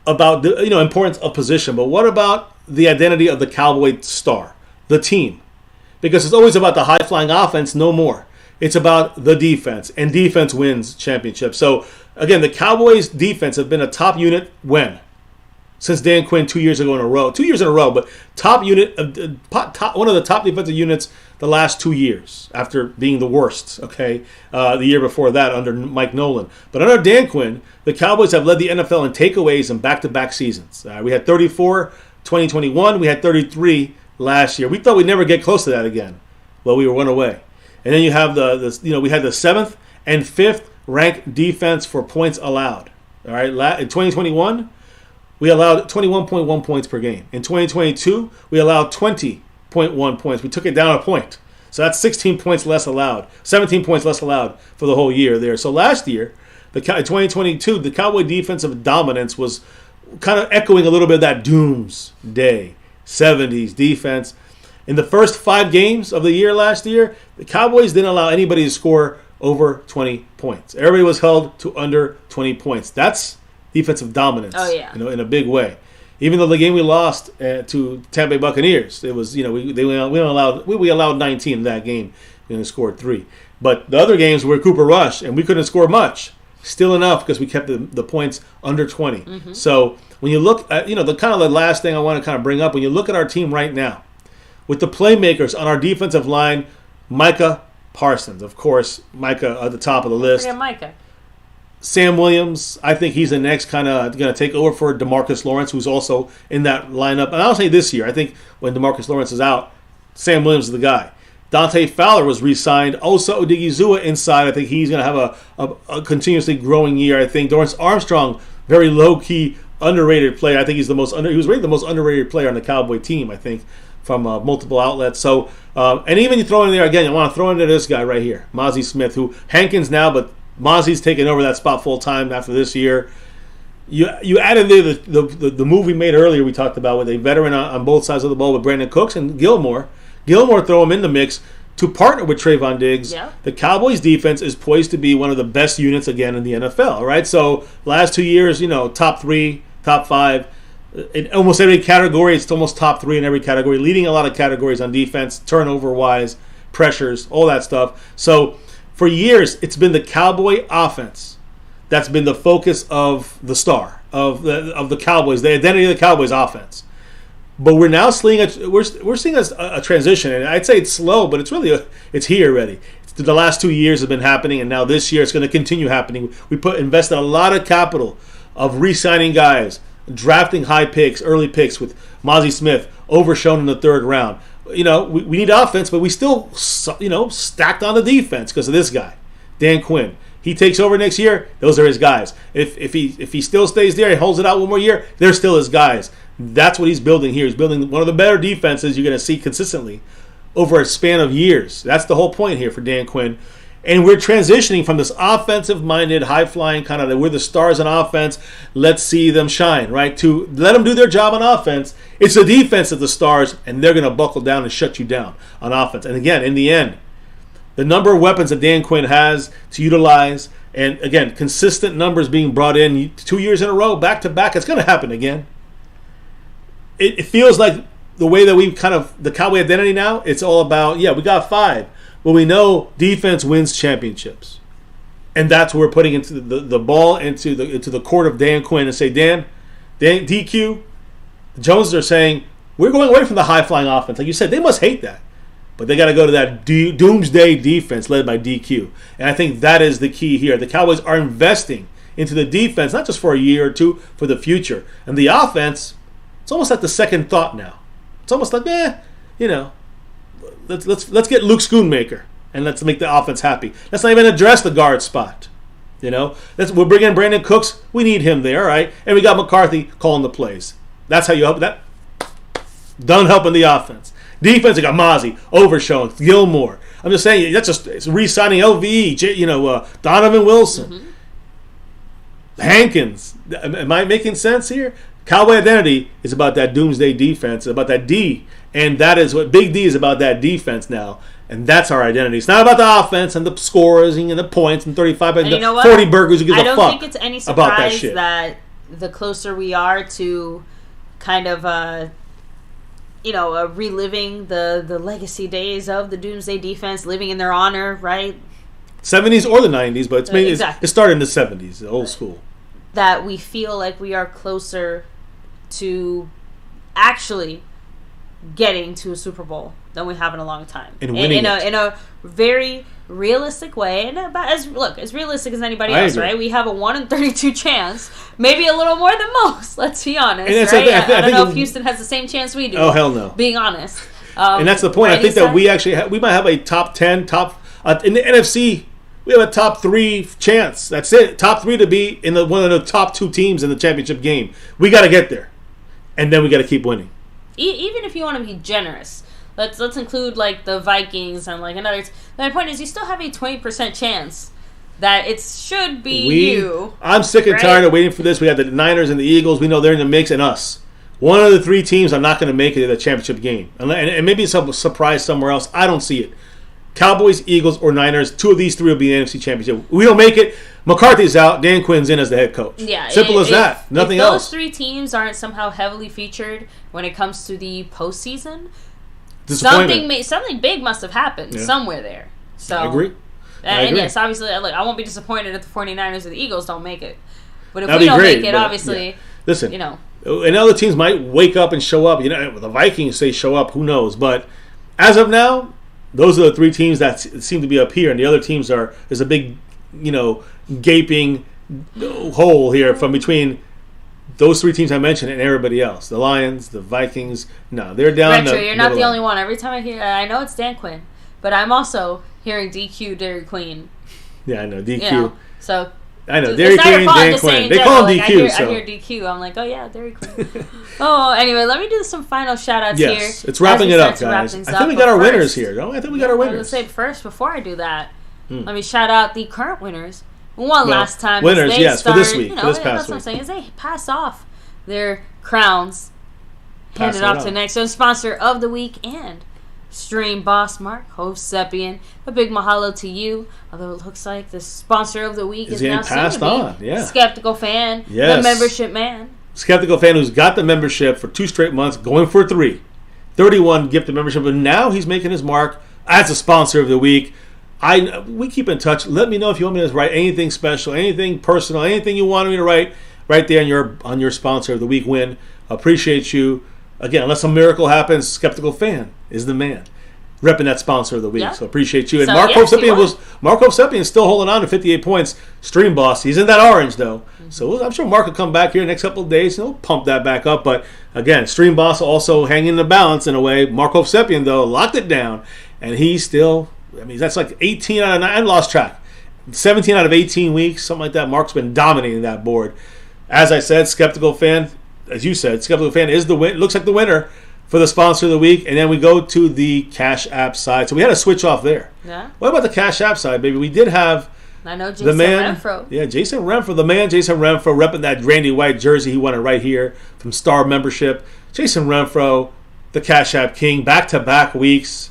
about the importance of position. But what about the identity of the Cowboy star, the team? because it's always about the high-flying offense, no more. It's about the defense, and defense wins championships. So, again, the Cowboys' defense have been a top unit when? Since Dan Quinn 2 years ago in a row. 2 years in a row, but top unit, one of the top defensive units the last 2 years after being the worst, okay? The year before that under Mike Nolan. But under Dan Quinn, the Cowboys have led the NFL in takeaways in back-to-back seasons. We had 34 2021. We had 33 last year. We thought we'd never get close to that again. Well, we were one away. And then you have we had the 7th and 5th ranked defense for points allowed. All right, in 2021, we allowed 21.1 points per game. In 2022, we allowed 20.1 points. We took it down a point. So that's 16 points less allowed, 17 points less allowed for the whole year there. So last year, in 2022, the Cowboy defensive dominance was kind of echoing a little bit of that doomsday 70s defense. In the first 5 games of the year last year, the Cowboys didn't allow anybody to score over 20 points. Everybody was held to under 20 points. That's defensive dominance. Oh, yeah. In a big way. Even though the game we lost to Tampa Bay Buccaneers, it was we allowed 19 in that game. We only scored 3. But the other games were Cooper Rush, and we couldn't score much. Still enough because we kept the points under 20. Mm-hmm. So when you look at the last thing I want to kind of bring up, when you look at our team right now, with the playmakers on our defensive line, Micah, Parsons, of course, Micah at the top of the list. Forget Micah. Sam Williams, I think he's the next kind of going to take over for DeMarcus Lawrence, who's also in that lineup. And I'll say this year, I think when DeMarcus Lawrence is out, Sam Williams is the guy. Dante Fowler was re-signed. Osa Odigizua inside. I think he's going to have a continuously growing year. I think Dorrance Armstrong, very low-key, underrated player. I think he was rated the most underrated player on the Cowboy team, I think, from multiple outlets. So, and even you throw in there, again, you want to throw into this guy right here, Mazi Smith, who Hankins now, but Mazi's taking over that spot full-time after this year. You added the move we made earlier we talked about with a veteran on both sides of the ball with Brandon Cooks and Gilmore. Gilmore throw him in the mix to partner with Trayvon Diggs. Yeah. The Cowboys defense is poised to be one of the best units again in the NFL, right? So last 2 years, top 3, top 5. In almost every category, it's almost top 3 in every category, leading a lot of categories on defense, turnover-wise, pressures, all that stuff. So for years, it's been the Cowboy offense that's been the focus of the star, of the Cowboys, the identity of the Cowboys offense. But we're now seeing a transition, and I'd say it's slow, but it's here already. The last 2 years have been happening, and now this year it's going to continue happening. We invested a lot of capital of re-signing guys, drafting high picks, early picks with Mazi Smith, overshown in the 3rd round. We need offense, but we still stacked on the defense because of this guy, Dan Quinn. He takes over next year. Those are his guys. If he still stays there, he holds it out one more year. They're still his guys. That's what he's building here. He's building one of the better defenses you're going to see consistently over a span of years. That's the whole point here for Dan Quinn. And we're transitioning from this offensive-minded, high-flying kind of, we're the stars on offense, let's see them shine, right? To let them do their job on offense. It's the defense that's the stars, and they're going to buckle down and shut you down on offense. And again, in the end, the number of weapons that Dan Quinn has to utilize, and again, consistent numbers being brought in 2 years in a row, back-to-back, it's going to happen again. It feels like the way that we've kind of, the Cowboy identity now, it's all about, we got 5. But we know defense wins championships. And that's where we're putting into the ball into the court of Dan Quinn and say, Dan, DQ, the Joneses are saying, we're going away from the high-flying offense. Like you said, they must hate that. But they got to go to that doomsday defense led by DQ. And I think that is the key here. The Cowboys are investing into the defense, not just for a year or two, for the future. And the offense, it's almost like the second thought now. It's almost like, let's get Luke Schoonmaker and let's make the offense happy. Let's not even address the guard spot. We're bringing in Brandon Cooks. We need him there, all right? And we got McCarthy calling the plays. That's how you help that. Done helping the offense. Defense, you got Mazi, Overshown, Gilmore. I'm just saying, it's re-signing LVE, Donovan Wilson, Hankins. Am I making sense here? Cowboy identity is about that doomsday defense, about that D. And that is what Big D is about, that defense now. And that's our identity. It's not about the offense and the scores and the points and 35 and the 40 burgers. Who gives a fuck I don't think it's any surprise that the closer we are to kind of reliving the legacy days of the Doomsday Defense, living in their honor, right? 70s or the 90s, but it's mainly exactly. it started in the 70s, the old school. That we feel like we are closer to actually getting to a Super Bowl than we have in a long time. And winning in a very realistic way, and as realistic as anybody else, right? We have a 1 in 32 chance, maybe a little more than most. Let's be honest, right? I don't know if Houston has the same chance we do. Oh hell no! Being honest, and that's the point. I think that we might have a top 10, in the NFC. We have a top 3 chance. That's it. Top 3 to be in one of the top 2 teams in the championship game. We got to get there, and then we got to keep winning. Even if you want to be generous, let's include like the Vikings and like another. My point is, you still have a 20% chance that it should be you. I'm sick and tired of waiting for this. We got the Niners and the Eagles. We know they're in the mix, and us. One of the 3 teams are not going to make it to the championship game, and maybe it's a surprise somewhere else. I don't see it. Cowboys, Eagles, or Niners. 2 of these 3 will be in the NFC Championship. We don't make it. McCarthy's out. Dan Quinn's in as the head coach. Yeah, simple as that. Nothing if else. Those 3 teams aren't somehow heavily featured when it comes to the postseason. Something big must have happened somewhere there. So I agree. And yes, obviously, look, I won't be disappointed if the 49ers or the Eagles don't make it. But if That'd we don't great, make it, obviously, listen, and other teams might wake up and show up. The Vikings say show up. Who knows? But as of now, those are the 3 teams that seem to be up here, and the other teams there's a big, gaping hole here from between those 3 teams I mentioned and everybody else. The Lions, the Vikings. No, they're down. Retro, you're not the only one. Every time I know it's Dan Quinn, but I'm also hearing DQ Dairy Queen. Yeah, I know DQ. So I know Dairy Queen, Dan Quinn. They call him DQ. I hear DQ. I'm like, oh yeah, Dairy Queen. Anyway, let me do some final shout outs here. Yes, it's wrapping it up, guys. I think we got our winners here, don't we? I think we got our winners. I was going to say first, before I do that, let me shout out the current winners. Last time. Winners, yes, started, for this week. For this past that's what I'm saying. Is they pass off their crowns, hand it off to the next sponsor of the week, and stream boss Mark Hovsepian. A big mahalo to you. Although it looks like the sponsor of the week is now passed on. Yeah. Skeptical Fan, the membership man. Skeptical Fan, who's got the membership for 2 straight months, going for 3. 31 gifted membership, and now he's making his mark as a sponsor of the week. We keep in touch. Let me know if you want me to write anything special, anything personal, anything you want me to write right there on your sponsor of the week win. Appreciate you. Again, unless a miracle happens, Skeptical Fan is the man. Repping that sponsor of the week. So appreciate you. And Mark Hovsepian still holding on to 58 points. Stream boss. He's in that orange though. Mm-hmm. So I'm sure Mark will come back here next couple of days and he'll pump that back up. But again, stream boss also hanging in the balance in a way. Mark Hovsepian though locked it down. And he's still, that's like 18 out of 9. I lost track. 17 out of 18 weeks, something like that. Mark's been dominating that board. As I said, Skeptical Fan, as you said, Skeptical Fan is looks like the winner for the sponsor of the week. And then we go to the Cash App side. So we had to switch off there. Yeah. What about the Cash App side, baby? We did have Jason Renfro. Yeah, Jason Renfro, the man Jason Renfro, repping that Randy White jersey he wanted right here from Star Membership. Jason Renfro, the Cash App King, back-to-back weeks.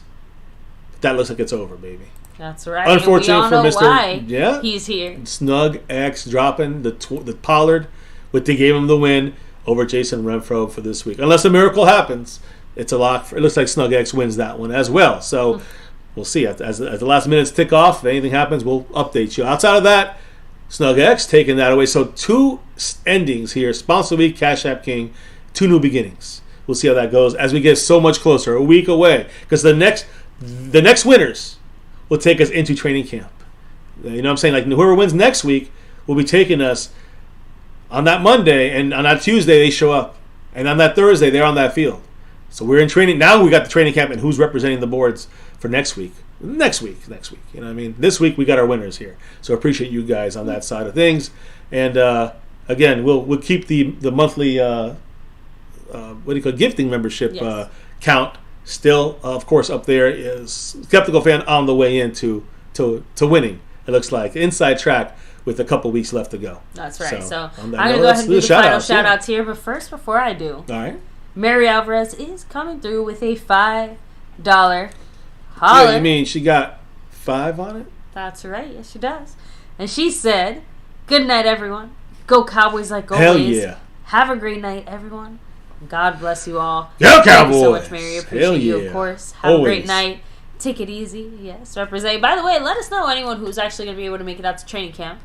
That looks like it's over, baby. That's right. Unfortunate for Mr. Why he's here. Snug X dropping the Pollard, but they gave him the win over Jason Renfro for this week. Unless a miracle happens, it's a lock. It looks like Snug X wins that one as well. So we'll see. As the last minutes tick off, if anything happens, we'll update you. Outside of that, Snug X taking that away. So 2 endings here. Sponsor of the week, Cash App King, 2 new beginnings. We'll see how that goes as we get so much closer, a week away. Because the next winners will take us into training camp. You know what I'm saying? Like whoever wins next week will be taking us on that Monday, and on that Tuesday they show up. And on that Thursday they're on that field. So we're in training. Now we got the training camp and who's representing the boards for next week. Next week. You know what I mean? This week we got our winners here. So appreciate you guys on that side of things. And again, we'll keep the monthly gifting membership count still, of course, up there. Is Skeptical Fan on the way into to winning, it looks like. Inside track with a couple weeks left to go. That's right. So I'm going to go ahead and do the final shout-outs here. But first, before I do, all right, Mary Alvarez is coming through with a $5 holler. Yeah, you mean she got 5 on it? That's right. Yes, she does. And she said, good night, everyone. Go Cowboys like always. Hell yeah. Have a great night, everyone. God bless you all. Go Thank you so Cowboys! much, Mary. Appreciate Hell you, yeah. of course. Have Always. a great night. Take it easy. Yes, represent. By the way, let us know anyone who's actually going to be able to make it out to training camp.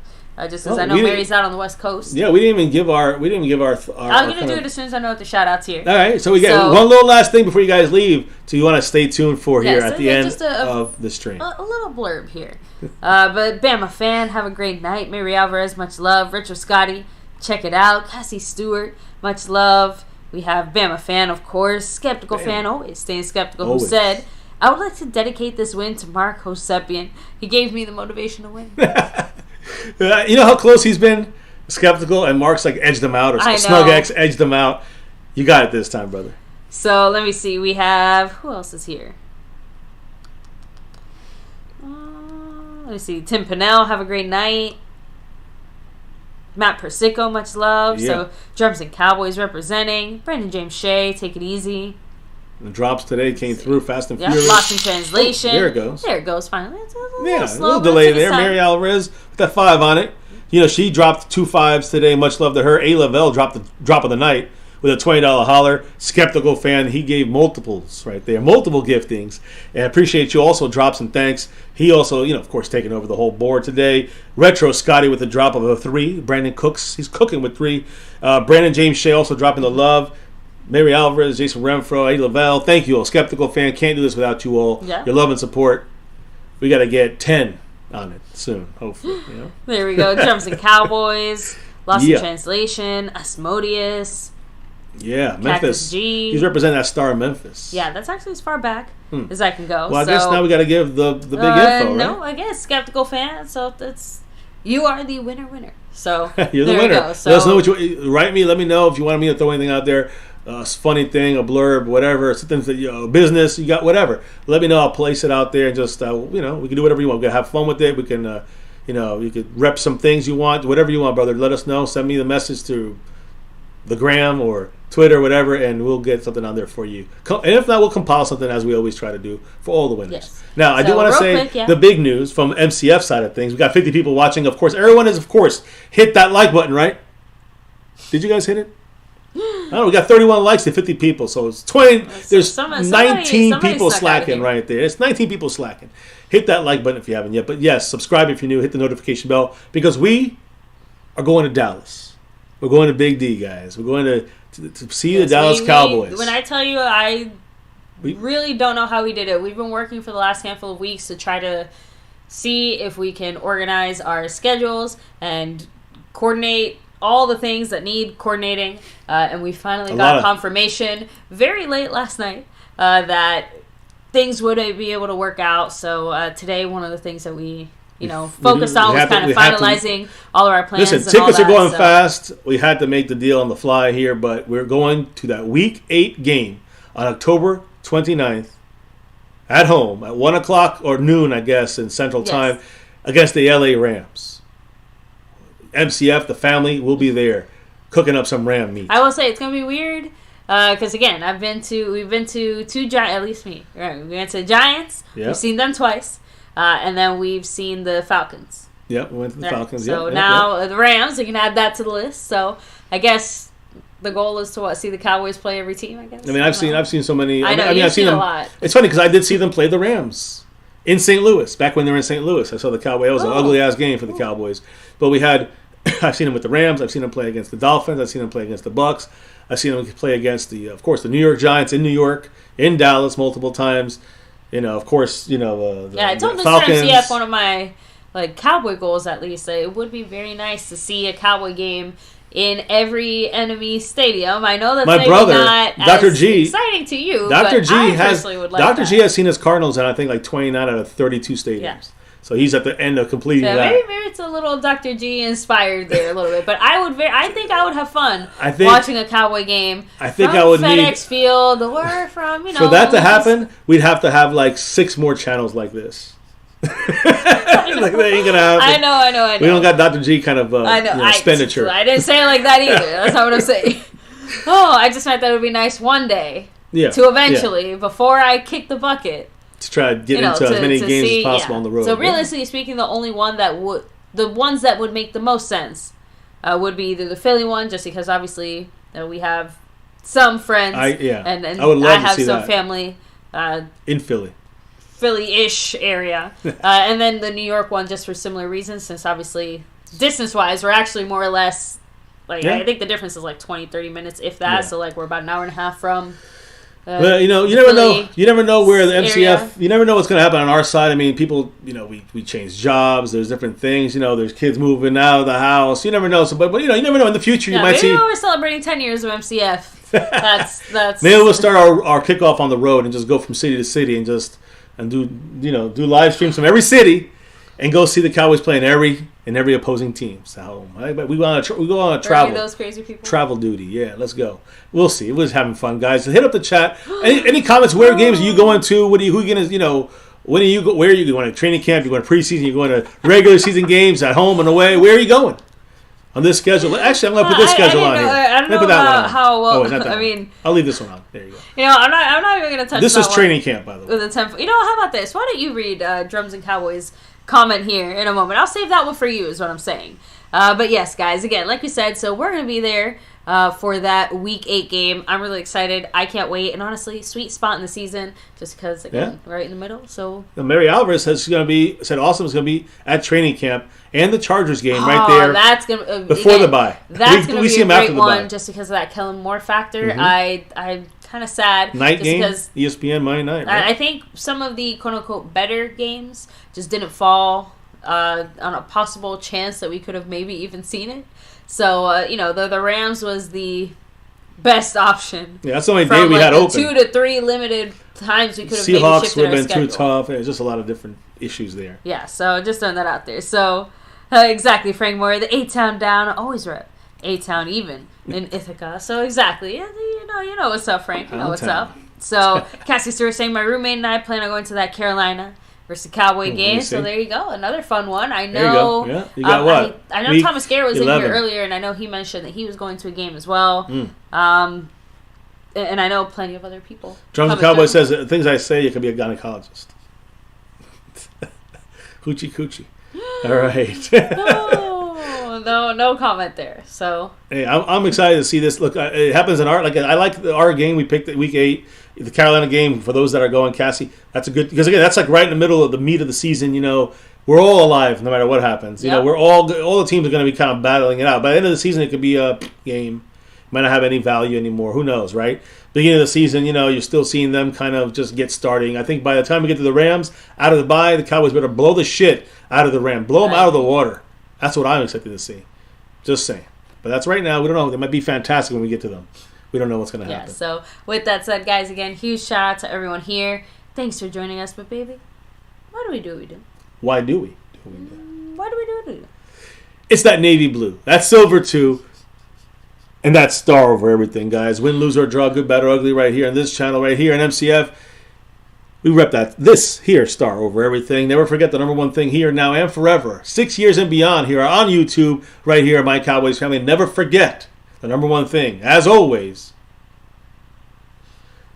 Just because I know Mary's out on the West Coast. Yeah, we didn't even give our. I'm going to do it as soon as I know what the shout outs here. All right, so we got one little last thing before you guys leave. So you want to stay tuned for here at the end of the stream. A little blurb here. But Bama fan, have a great night. Mary Alvarez, much love. Richard Scotty, check it out. Cassie Stewart, much love. We have Bama fan, of course. Skeptical fan, always staying skeptical. Always. Who said, I would like to dedicate this win to Mark Hosepian. He gave me the motivation to win. You know how close he's been? Skeptical, and Mark's like edged him out, or Snug X edged him out. You got it this time, brother. So let me see. We have, who else is here? Let me see. Tim Pinnell, have a great night. Matt Persico, much love. Yeah. So Drums and Cowboys representing. Brandon James Shea, take it easy. The drops today came through fast and furious. Lost in translation. There it goes. There it goes, finally. It's a little delay there. Mary Alvarez with that 5 on it. You know, she dropped 2 5s today. Much love to her. A. Lavelle dropped the drop of the night with a $20 holler. Skeptical fan, he gave multiples right there. Multiple giftings. And I appreciate you also. Drops and thanks. He also, you know, of course, taking over the whole board today. Retro Scotty with a drop of a 3. Brandon Cooks, he's cooking with 3. Brandon James Shea also dropping the love. Mary Alvarez, Jason Renfro, Eddie Lavelle. Thank you all. Skeptical fan, can't do this without you all. Yeah. Your love and support. We got to get 10 on it soon, hopefully. You know? There we go. Drums and Cowboys. Lost in translation. Asmodeus. Yeah, Memphis. G. He's representing that star of Memphis. Yeah, that's actually as far back as I can go. Well, I guess now we got to give the big info, right? No, I guess. Skeptical fan. So that's... You are the winner. So you're the winner. Let us know what you... Write me. Let me know if you want me to throw anything out there. A funny thing, a blurb, whatever, something that business, you got whatever. Let me know. I'll place it out there and just we can do whatever you want. We can have fun with it. We can you could rep some things you want, whatever you want, brother. Let us know. Send me the message to the gram or Twitter, whatever, and we'll get something on there for you. And if not, we'll compile something as we always try to do for all the winners. Yes. Now, I do want to say the big news from MCF side of things. We got 50 people watching. Of course, everyone is hit that like button, right? Did you guys hit it? I don't know, we got 31 likes to 50 people, so it's 20. There's 19 people slacking right there. It's 19 people slacking. Hit that like button if you haven't yet. But yes, subscribe if you're new. Hit the notification bell because we are going to Dallas. We're going to Big D, guys. We're going to see the Dallas Cowboys. When I tell you, I really don't know how we did it. We've been working for the last handful of weeks to try to see if we can organize our schedules and coordinate all the things that need coordinating, and we finally got confirmation very late last night that things would be able to work out. So today, one of the things that we focused on was kind of finalizing all of our plans. Listen, tickets are going fast. We had to make the deal on the fly here, but we're going to that Week 8 game on October 29th at home at 1 o'clock or noon, I guess, in Central Time against the LA Rams. MCF, the family, will be there cooking up some ram meat. I will say it's going to be weird because, again, we've been to 2 Giants, at least me. Right? We went to the Giants. Yep. We've seen them twice. And then we've seen the Falcons. Yep, we went to the Falcons. So now the Rams, we can add that to the list. So I guess the goal is to see the Cowboys play every team, I guess. I mean, I've seen so many. I've seen them a lot. It's funny because I did see them play the Rams in St. Louis, back when they were in St. Louis. I saw the Cowboys. It was an ugly-ass game for the Cowboys. But I've seen them with the Rams. I've seen them play against the Dolphins. I've seen them play against the Bucks. I've seen them play against of course, the New York Giants in New York, in Dallas multiple times. Of course, I told the Falcons. Mr. MCF one of my Cowboy goals at least. It would be very nice to see a Cowboy game in every enemy stadium. I know that's maybe not Dr. as G, exciting to you, Dr. but G I has personally would like Dr. that. G has seen his Cardinals in I think 29 out of 32 stadiums. Yeah. So he's at the end of completing that. Maybe it's a little Dr. G inspired there a little bit, but I think I would have fun watching a Cowboy game. I think from I would FedEx Field or from for that to happen. We'd have to have 6 more channels like this. That ain't gonna happen. I know. We don't got Dr. G kind of expenditure. I didn't say it like that either. That's not what I'm saying. I just meant that it would be nice one day to eventually, before I kick the bucket, to try to get into as many games as possible on the road. So realistically speaking, the ones that would make the most sense would be either the Philly one, just because obviously we have some friends. And I would love to have see some that. family In Philly. Philly-ish area. And then the New York one just for similar reasons, since obviously distance-wise we're actually more or less, like, I think the difference is like 20, 30 minutes, if that. So like we're about an hour and a half from well, you never Philly know. You never know where the MCF. area. You never know what's going to happen on our side. I mean, people. We change jobs. There's different things. There's kids moving out of the house. You never know. So, but you never know in the future. You might maybe see. we're celebrating 10 years of MCF. That's. Maybe we'll start our kickoff on the road and just go from city to city and do live streams from every city, and go see the Cowboys play in every opposing team. So we go on a travel. Those crazy people. Travel duty, yeah. Let's go. We'll see. We're just having fun, guys. So hit up the chat. Any comments? Where games are you going to? Who are you gonna? When are you go? Where are you going to training camp? You going to preseason? You going to regular season games at home and away? Where are you going on this schedule? Actually, I'm going to put this schedule on here. I don't know put that one on. how well. Not that I one. mean, I'll leave this one on. There you go. I'm not even going to touch. This is that training camp, by the way. With the 10. How about this? Why don't you read Drums and Cowboys comment here in a moment? I'll save that one for you, is what I'm saying. But yes, guys, again, like we said, so we're going to be there for that Week 8 game. I'm really excited. I can't wait. And honestly, sweet spot in the season, just because, again, right in the middle. So Mary Alvarez said Austin is going to be at training camp and the Chargers game right there. That's gonna before the bye. That's going to be a great one, bye. just because of that Kellen Moore factor. I'm kind of sad. Night just game, because ESPN Monday night. Right? I think some of the quote unquote better games just didn't fall on a possible chance that we could have maybe even seen it. So the Rams was the best option. Yeah, that's the only day we had open. 2 to 3 limited times we could have maybe Seahawks shifted would our have been too schedule. tough. There's just a lot of different issues there. Yeah, so just throwing that out there. So exactly, Frank Moore, the A-Town down, always rep. A-Town even in Ithaca. So exactly, yeah, you know what's up, Frank. You know what's up. So Cassie Stewart saying my roommate and I plan on going to that Carolina versus Cowboy game. So there you go, another fun one. I know. There you go. Yeah, you got what? I know Thomas Garrett was 11. in here earlier, and I know he mentioned that he was going to a game as well. And I know plenty of other people. Drums and Cowboy says things I say, you can be a gynecologist. Hoochie coochie. All right. No comment there. So hey, I'm excited to see this. Look, it happens in our I like our game. We picked Week 8, the Carolina game. For those that are going, Cassie, that's a good because again, that's like right in the middle of the meat of the season. We're all alive no matter what happens. We're all the teams are going to be kind of battling it out. By the end of the season, it could be a game. Might not have any value anymore. Who knows, right? Beginning of the season, you're still seeing them kind of just get starting. I think by the time we get to the Rams, out of the bye, the Cowboys better blow the shit out of the Rams. Blow them out of the water. That's what I'm expecting to see. Just saying. But that's right now. We don't know. They might be fantastic when we get to them. We don't know what's going to happen. Yeah, so with that said, guys, again, huge shout out to everyone here. Thanks for joining us. But, baby, why do we do what we do? Why do we? Why do we do what we do? It's that navy blue. That's silver, too. And that star over everything, guys. Win, lose, or draw, good, bad, or ugly, right here on this channel, right here in MCF. We rep this here star over everything. Never forget the number one thing here, now, and forever. 6 years and beyond here on YouTube, right here at My Cowboys Family. Never forget the number one thing, as always.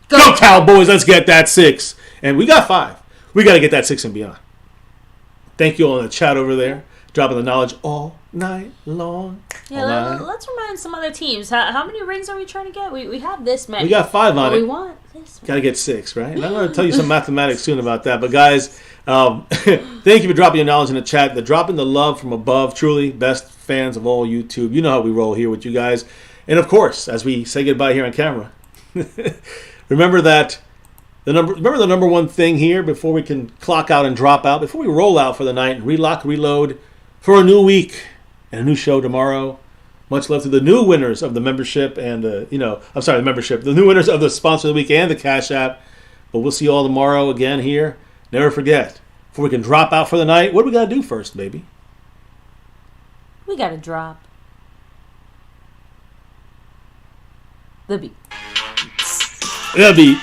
Go Cowboys! Let's get that 6. And we got 5. We got to get that 6 and beyond. Thank you all in the chat over there. Dropping the knowledge all night long. Yeah, let's remind some other teams. How many rings are we trying to get? We have this many. We got 5 on it. We want this many. Got to get 6, right? And I'm going to tell you some mathematics soon about that. But guys, thank you for dropping your knowledge in the chat. The dropping the love from above. Truly, best fans of all YouTube. You know how we roll here with you guys. And of course, as we say goodbye here on camera, remember the number one thing here before we can clock out and drop out, before we roll out for the night and relock, reload for a new week and a new show tomorrow. Much love to the new winners of the membership and the new winners of the sponsor of the week and the Cash App. But we'll see you all tomorrow again here. Never forget, before we can drop out for the night, what do we got to do first, baby? We got to drop the beat. The beat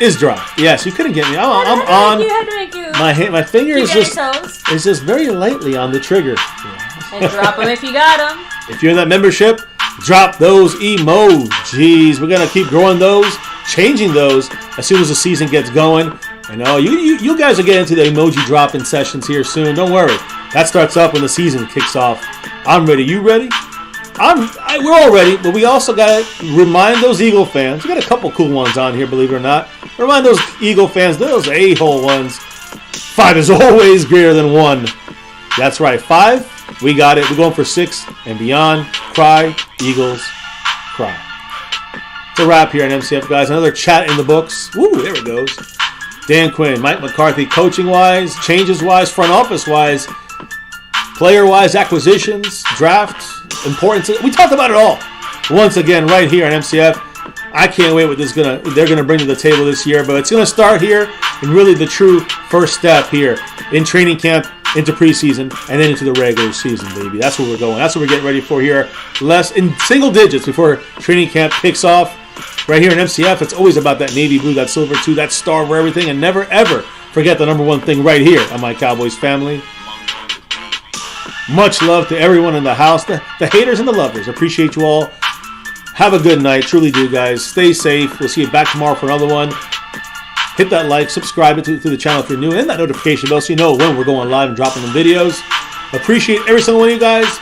is dropped. Yes, you couldn't get me. I'm on. You had to make you. My finger is just toes. is just very lightly on the trigger. And drop them if you got them. If you're in that membership, drop those emojis. We're gonna keep growing those, changing those as soon as the season gets going. I know you guys will get into the emoji dropping sessions here soon. Don't worry. That starts up when the season kicks off. I'm ready. You ready? we're all ready, but we also got to remind those Eagle fans. We got a couple cool ones on here, believe it or not. Remind those Eagle fans, those a-hole ones. 5 is always greater than 1. That's right, 5. We got it. We're going for 6 and beyond. Cry, Eagles, cry. It's a wrap here on MCF, guys. Another chat in the books. Woo, there it goes. Dan Quinn, Mike McCarthy, coaching-wise, changes-wise, front office-wise, player-wise, acquisitions, draft, importance. We talked about it all. Once again, right here on MCF. I can't wait what they're gonna bring to the table this year, but it's gonna start here and really the true first step here in training camp, into preseason, and then into the regular season, baby. That's where we're going. That's what we're getting ready for here. Less in single digits before training camp kicks off. Right here in MCF, it's always about that navy blue, that silver too, that star over everything, and never ever forget the number one thing right here on my Cowboys family. Much love to everyone in the house, the haters and the lovers. Appreciate you all. Have a good night. Truly do, guys. Stay safe. We'll see you back tomorrow for another one. Hit that like, subscribe to the channel if you're new, and that notification bell so you know when we're going live and dropping them videos. Appreciate every single one of you guys.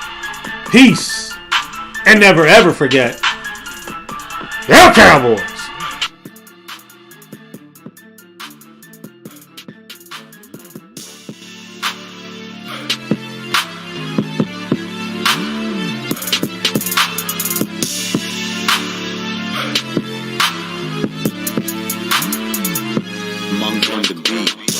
Peace. And never ever forget, go Cowboys! Monk on the beat.